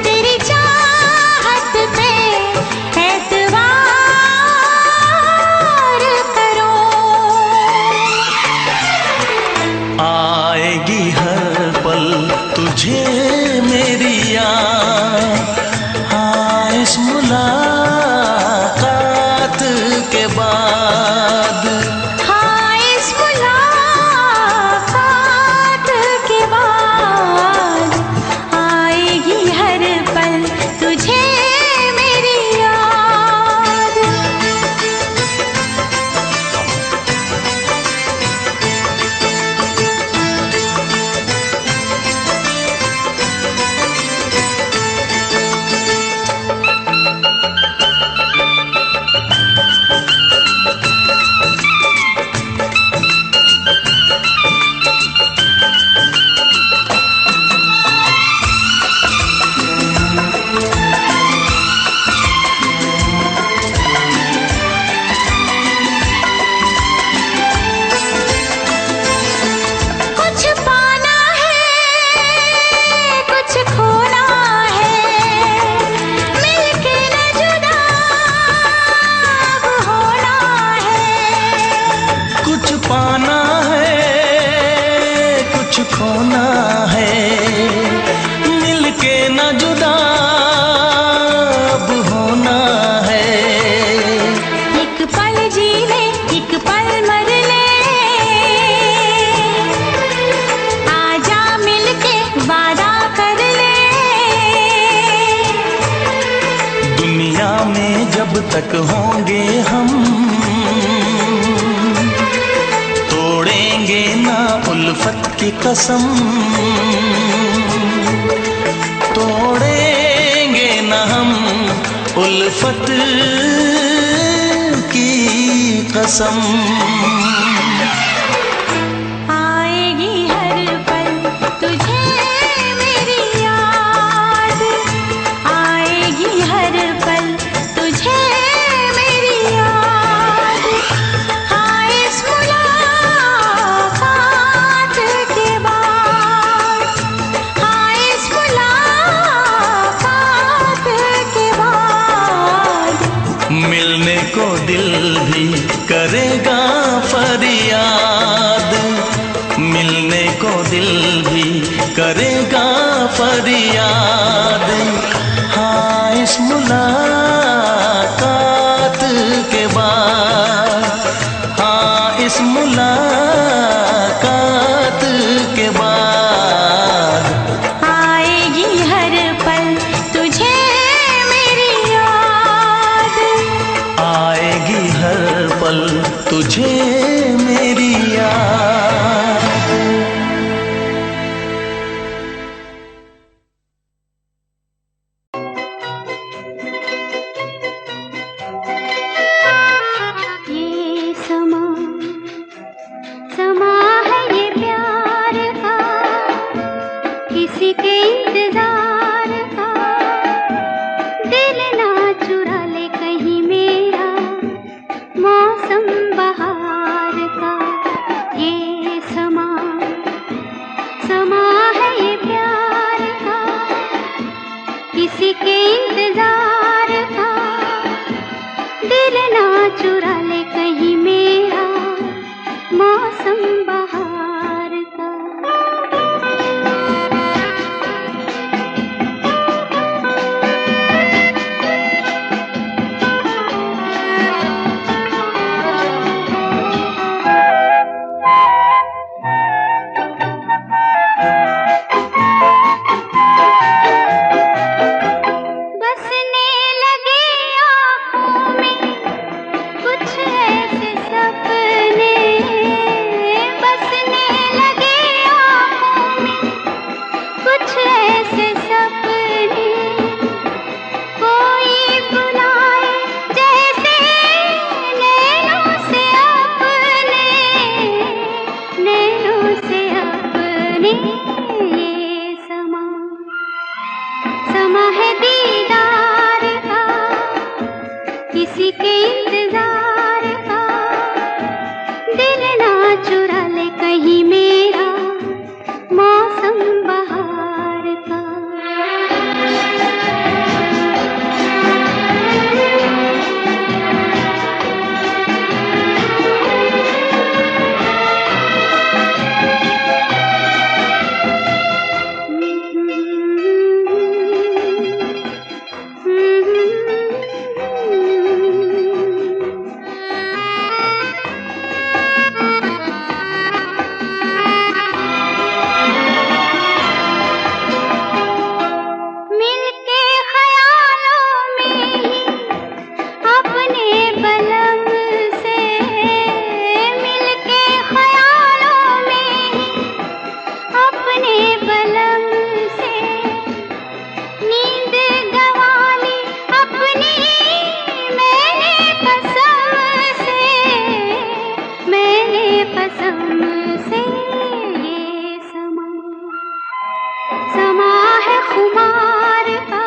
तेरी चाहत पे एतबार करूं। आएगी हर पल तुझे मेरी याद, हाँ इस मुलाकात के बाद। हाँ इस मुलाकात के बाद आएगी हर पल तुझे मेरी याद। कुछ पाना है, कुछ खोना है, मिलके न जुदा अब होना है। कुछ पाना है, कुछ खोना है, मिलके न जुदा अब होना है। एक पल जी ले, एक पल मर ले, आजा मिलके वादा कर ले। दुनिया में जब तक होंगे हम, तोड़ेंगे ना उल्फत की कसम, तोड़ेंगे ना हम उल्फत की कसम। फरियाद, मिलने को दिल भी करेगा फरियाद। हाँ इस मुलाकात के बाद, हाँ इस मुलाकात के बाद आएगी हर पल तुझे मेरी याद, आएगी हर पल तुझे मेरी याद। ये समा समा है ये प्यार का, किसी के इंतजार का, दिल ना चुरा ले कहीं मेरा मौसम बहार का। ये समा समा है ये प्यार का, किसी के इंतजार का, दिल ना चुरा ले कहीं मेरा मौसम बहार का। बसने लगे आँखों में कुछ ऐसे सपने, बसने लगे आँखों में कुछ ऐसे सपने, कोई बुलाए जैसे नैनों से अपने, नैनों से अपने। ये समा समा है दीदार का, किसी के इंतजार का, दिल ना चुरा ले कहीं मेरा मौसम बहार का। मिलके ख्यालों में ही अपने बलम से, मिलके ख्यालों में ही अपने बलम से, नींद गंवा ली अपनी मैंने कसम से, मैंने कसम से। ये समा समा है खुमार का,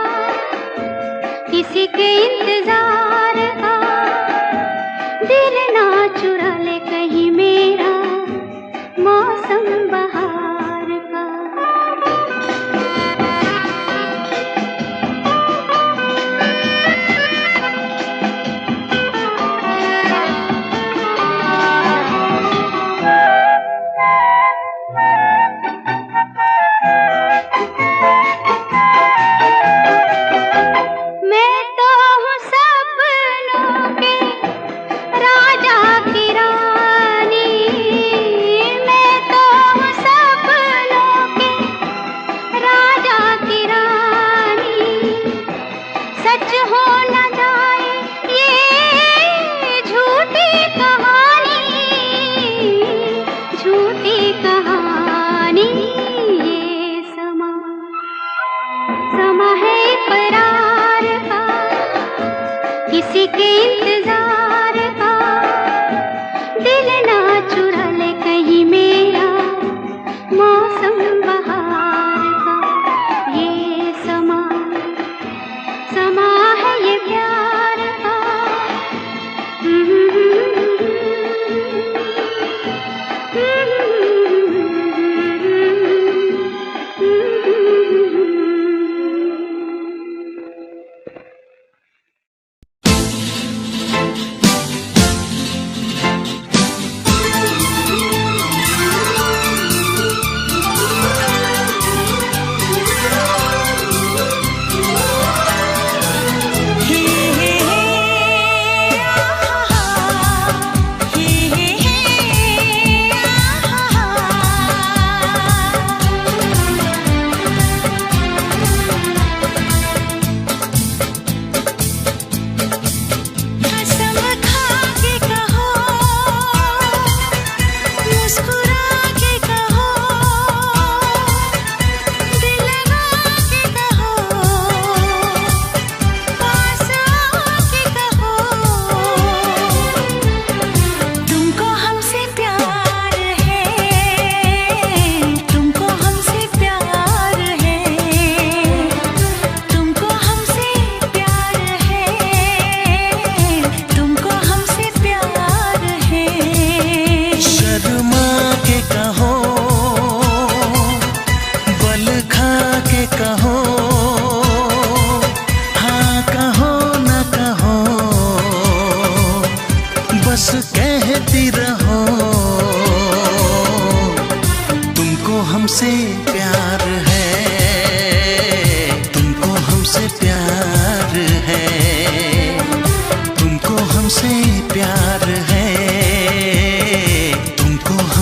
किसी के इंतजार का, दिल ना चुरा ले कहीं मेरा मौसम बहार का। मैं तो हूँ सपनों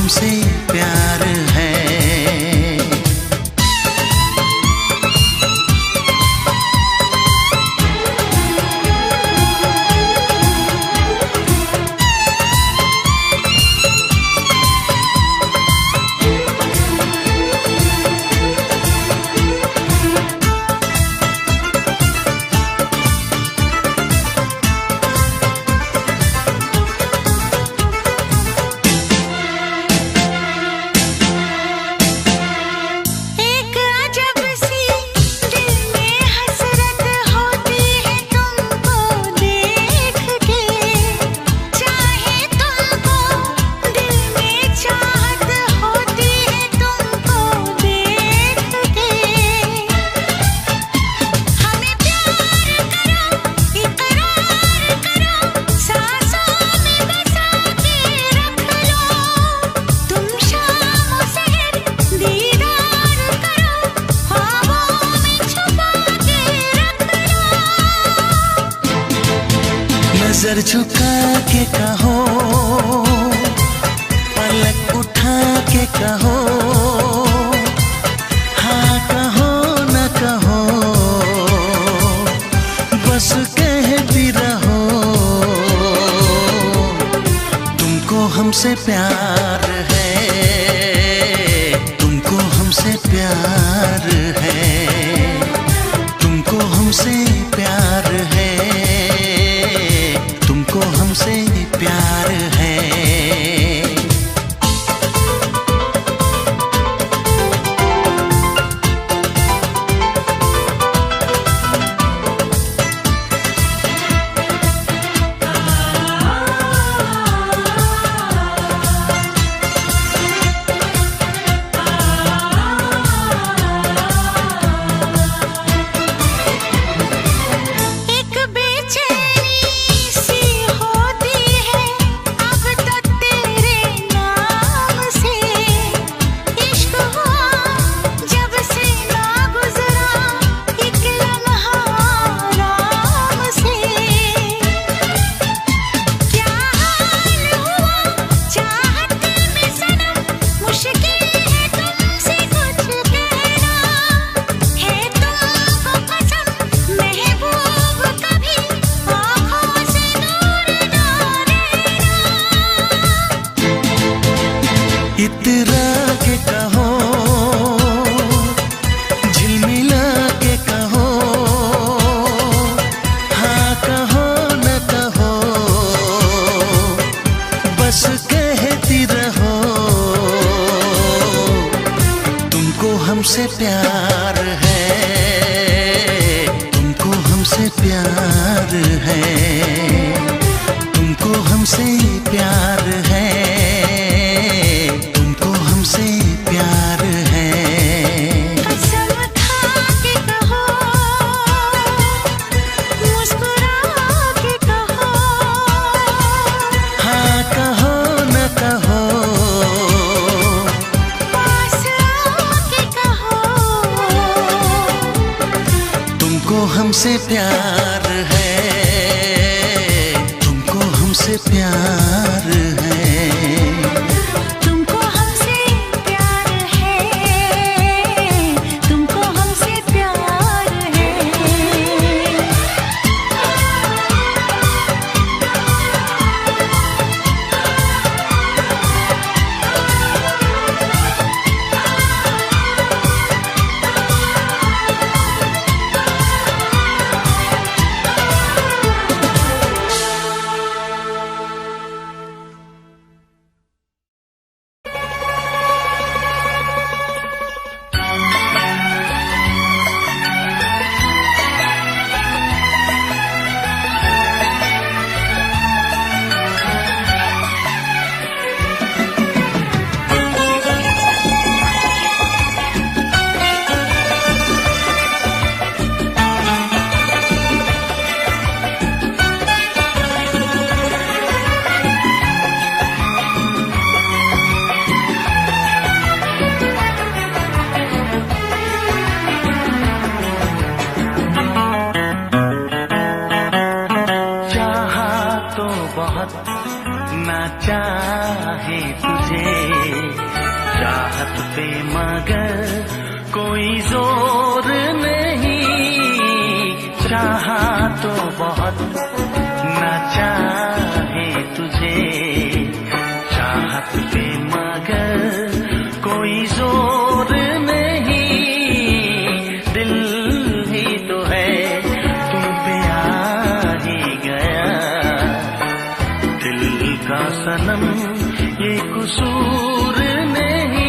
हमसे प्यार है। नजर झुका के कहो, पलक उठा के कहो, हाँ कहो न कहो, बस कहती रहो। तुमको हमसे प्यार है, तुमको हमसे प्यार है, तुमको हमसे प्यार है, तुमको हमसे प्यार है। इतरा के कहो, झिलमिला के कहो, हाँ कहो न कहो, बस कहती रहो। तुमको हमसे प्यार है, तुमको हमसे प्यार है, तुमको हमसे प्यार है, हमसे प्यार है। कसम खा के कहो, मुस्कुरा के कहो, हाँ कहो न कहो, पास आके कहो। तुमको हमसे प्यार है, तुमको हमसे प्यार है। बहुत ना चाहे तुझे चाहत पे मगर कोई जोर नहीं, चाहा तो बहुत न चाहे तुझे, चाहत पे मगर कोई जोर नहीं, दिल ही तो है तुम पे आ ही गया, दिल का सनम ये कसूर नहीं,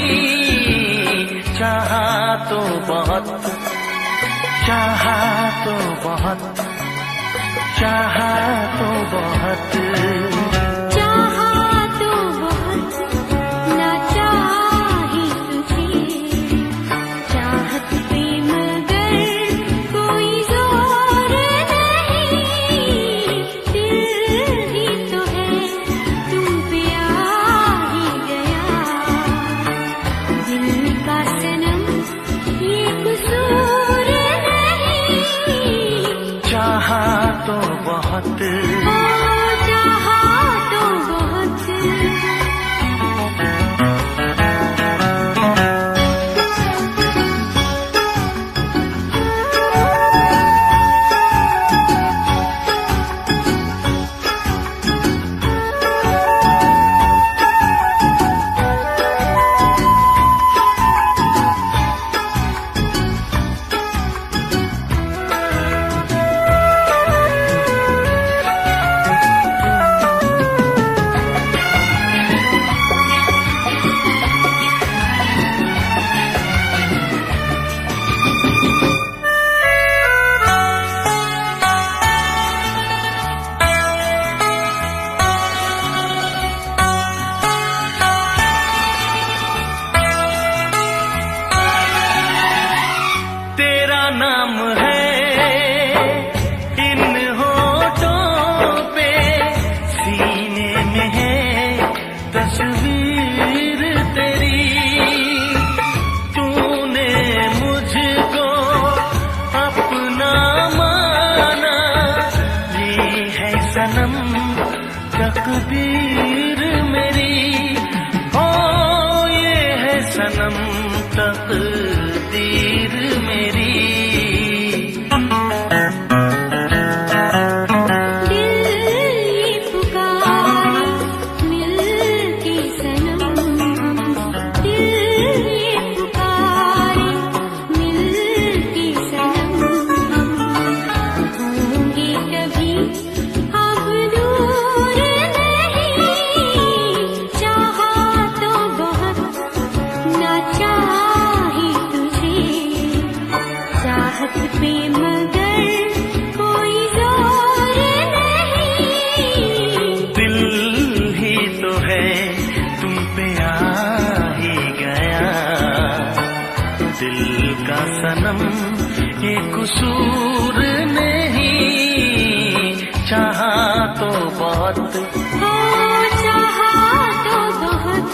चाहा तो बहुत, चाहा तो बहुत, चाहा तो बहुत, चाहा तो बहुत न चाहे तुझे, चाहत पे मगर कोई जोर नहीं, दिल ही तो है तुम पे आ ही गया, दिल का सनम ये कसूर नहीं, चाहा तो बहुत, चाहा तो बहुत। तेरा नाम है इन होठों पे, सीने में है तस्वीर तेरी, तूने मुझको अपना माना, ये है सनम तकदीर मेरी, ओ ये है सनम तकदीर मेरी, दिल ये पुकारे मिल के सनम, दिल ये पुकारे मिल के सनम, होंगे कभी अब दूर नहीं, चाहा तो बहुत न चाहे तुझे, चाहत पे मगर कोई जोर नहीं, दिल ही तो है तुम पे आ ही गया, दिल का सनम ये कसूर नहीं, चाहा तो बहुत, हो चाहा तो बहुत।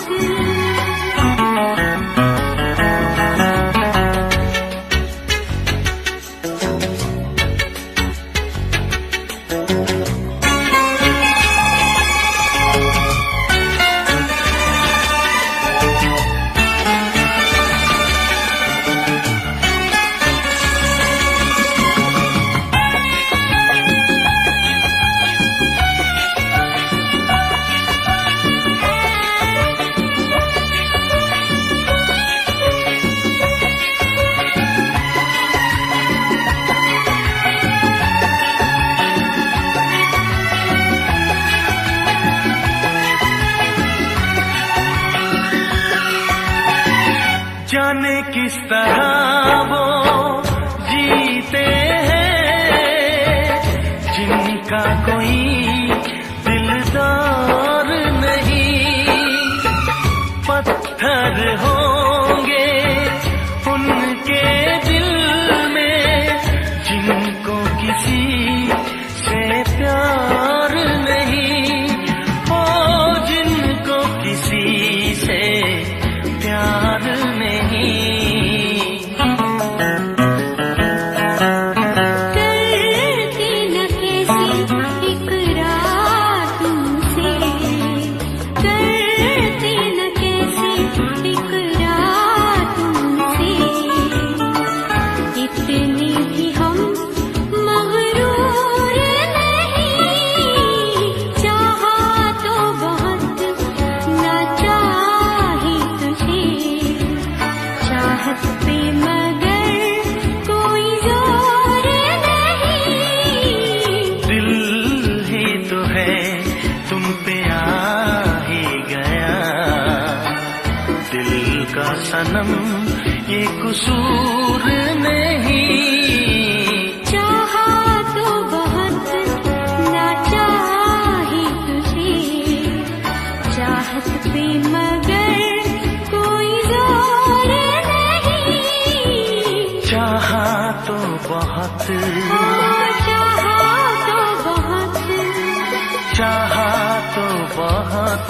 जाने किस तरह वो जीते हैं जिनका कोई दिलदार नहीं, पत्थर होंगे उनके दिल में जिनको किसी से प्यार नहीं, ओ जिनको किसी से प्यार नहीं। दिल का सनम ये कसूर नहीं। चाहा तो बहुत ना चाही तुझे, चाहत पे मगर कोई जोर नहीं। चाहा तो बहुत, चाहा तो बहुत, चाहा तो बहुत।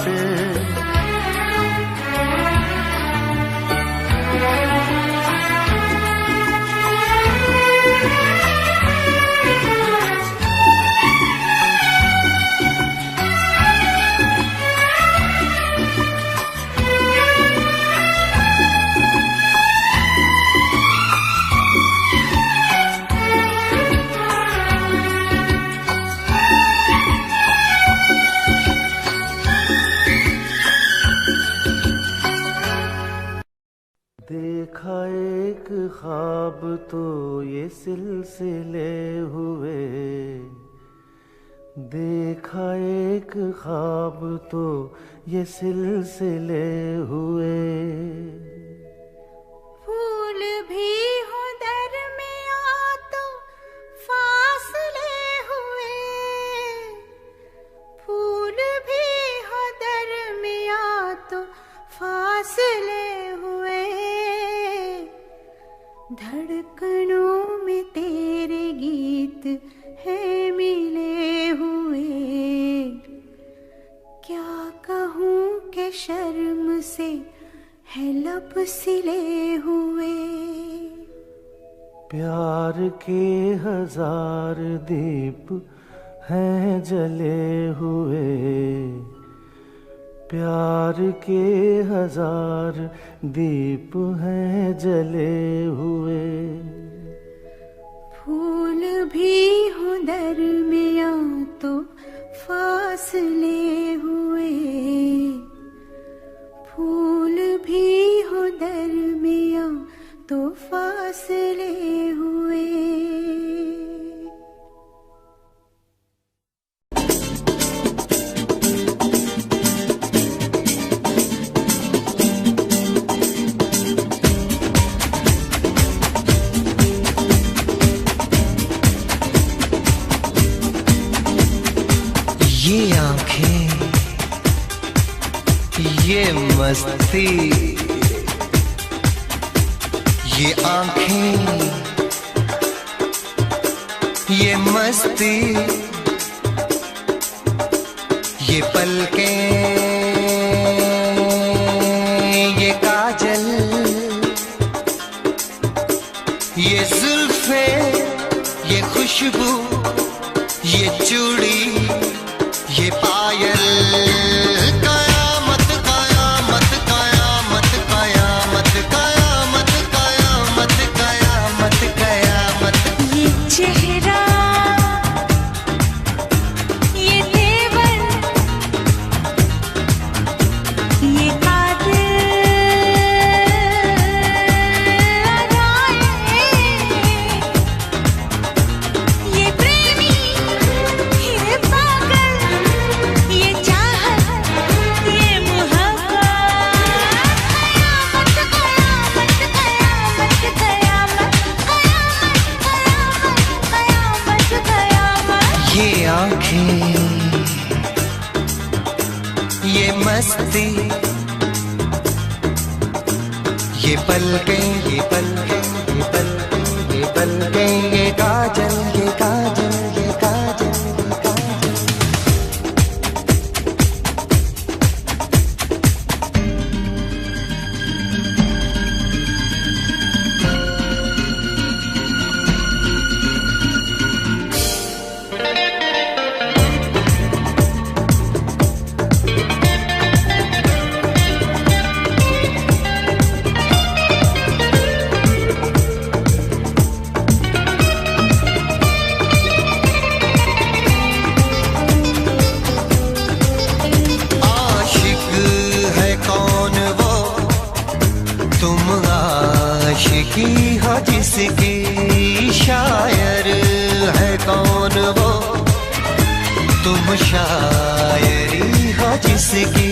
देखा एक ख्वाब तो ये सिलसिले हुए, देखा एक ख्वाब तो ये सिलसिले हुए। फूल भी हो दरमियां तो फासले हुए, फूल भी हो दरमियां तो फासले हुए। धड़कनों में तेरे गीत है मिले हुए, क्या कहूँ कि शर्म से है लब सिले हुए। प्यार के हजार दीप हैं जले हुए, प्यार के हजार दीप हैं जले हुए। फूल भी हो दरमियां तो फासले हुए, फूल भी हो दरमियां तो फासले हुए। ये आंखें, ये मस्ती, ये आंखें, ये मस्ती, ये पलकें, ये काजल, ये जुल्फें, ये खुशबू, ये चूड़ी, ये पायल। कयामत कयामत कयामत कयामत कयामत कयामत कयामत कयामत। ये चेहरा, ये तेवर, ये ये प्रेमी, ये पागल, ये चाहत, ये मोहब्बत। कयामत कयामत कयामत कयामत कयामत कयामत। ये आंखें, ये मस्ती, ये पलकें, ये पलकें, ये पलकें, ये पलकें, ये काजल, ये काजल, ये काजल, ये काजल। आशिकी हो जिसकी, शायर है कौन वो, तुम शायरी हो जिसकी।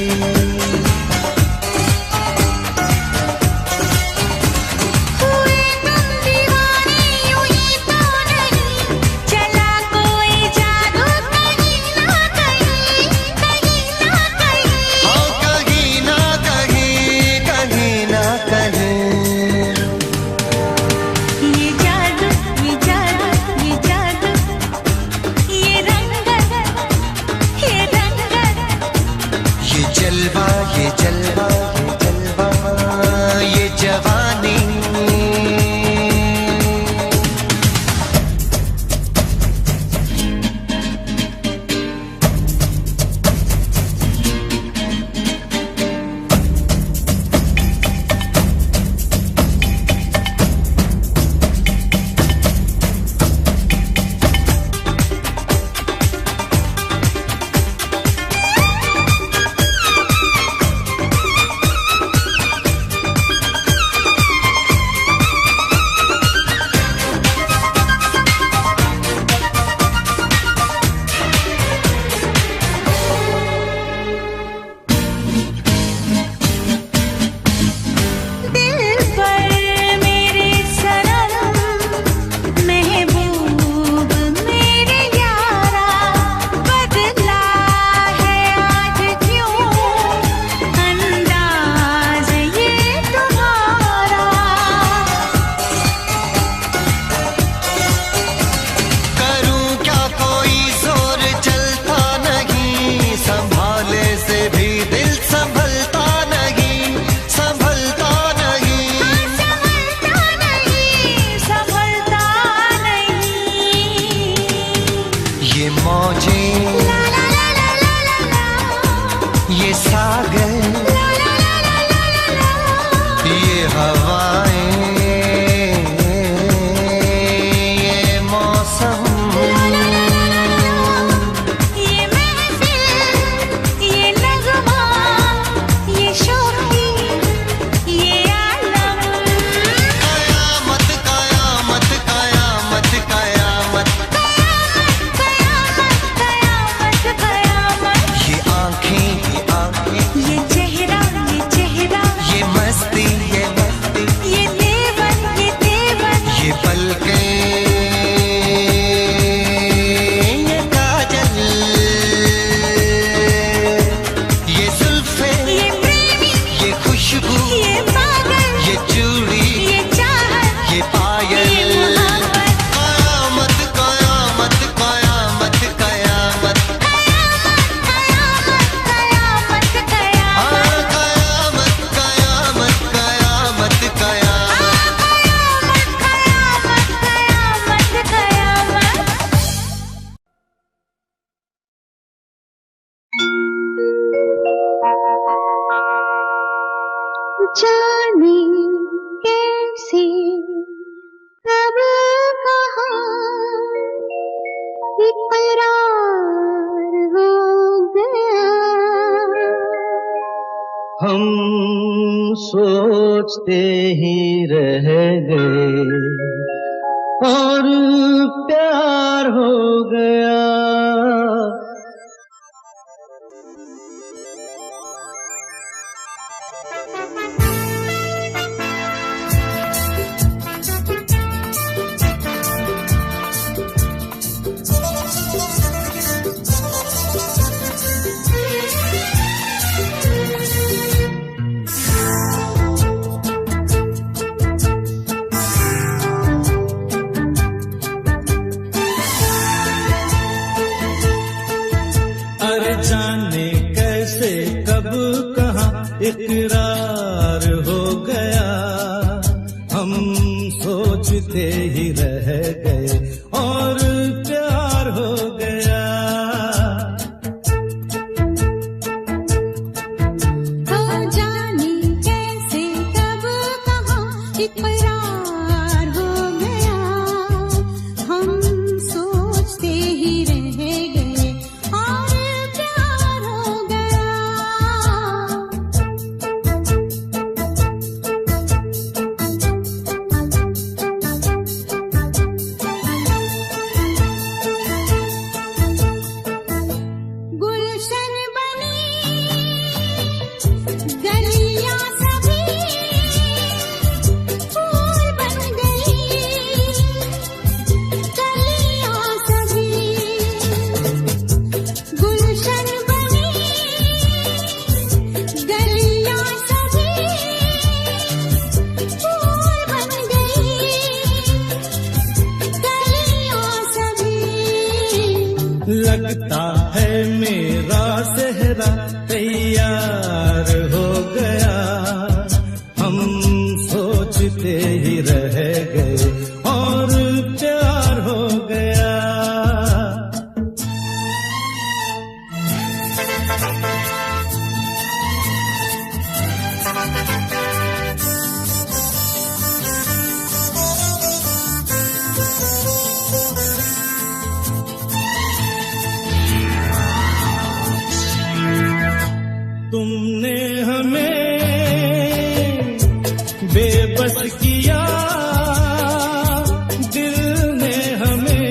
जाने कैसे कब कहाँ इकरार हो गया। हम सोचते ही रह गए और प्यार हो गया। जाने कैसे कब कहाँ इकरार हो गया। हम सोचते ही रह गए और प्यार हो गया। हो जाने कैसे कब कहाँ इकरार हो गया। हम सोचते ही रह गए और प्यार हो गया। गुलशन बनी गलियां सभी फूल बन गई। गलियां सभी गुलशन बनी गलियां सभी फूल बन गई। गलियां सभी लगता है मेरा सेहरा तैयार हो गया। हम सोचते ही रह गए और प्यार हो गया। तुमने हमें बेबस किया, दिल ने हमें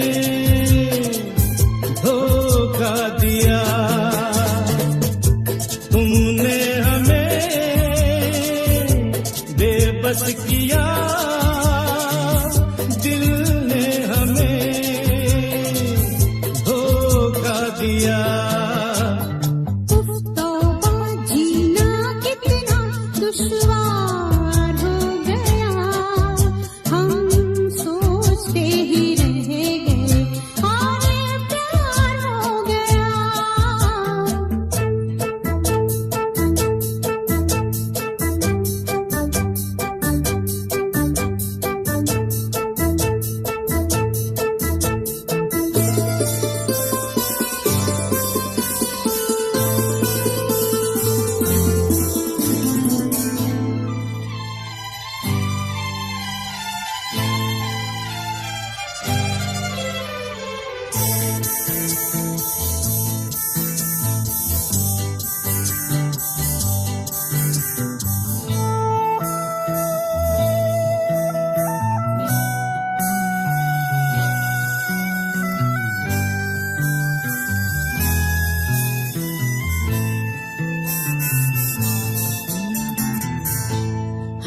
धोखा दिया। तुमने हमें बेबस किया, दिल ने हमें धोखा दिया। दुश्वार हो गया। हम सोचते ही रह गए और प्यार हो गया।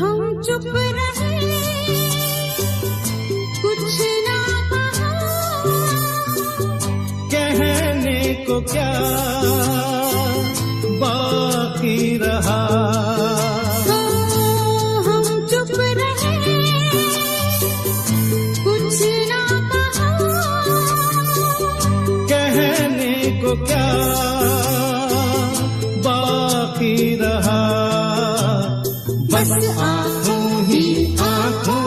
हम चुप रहे, कुछ ना कहा। कहने को क्या बाकी रहा। हम चुप रहे, कुछ ना कहा। कहने को क्या बाकी रहा। बस आंखों ही आंखों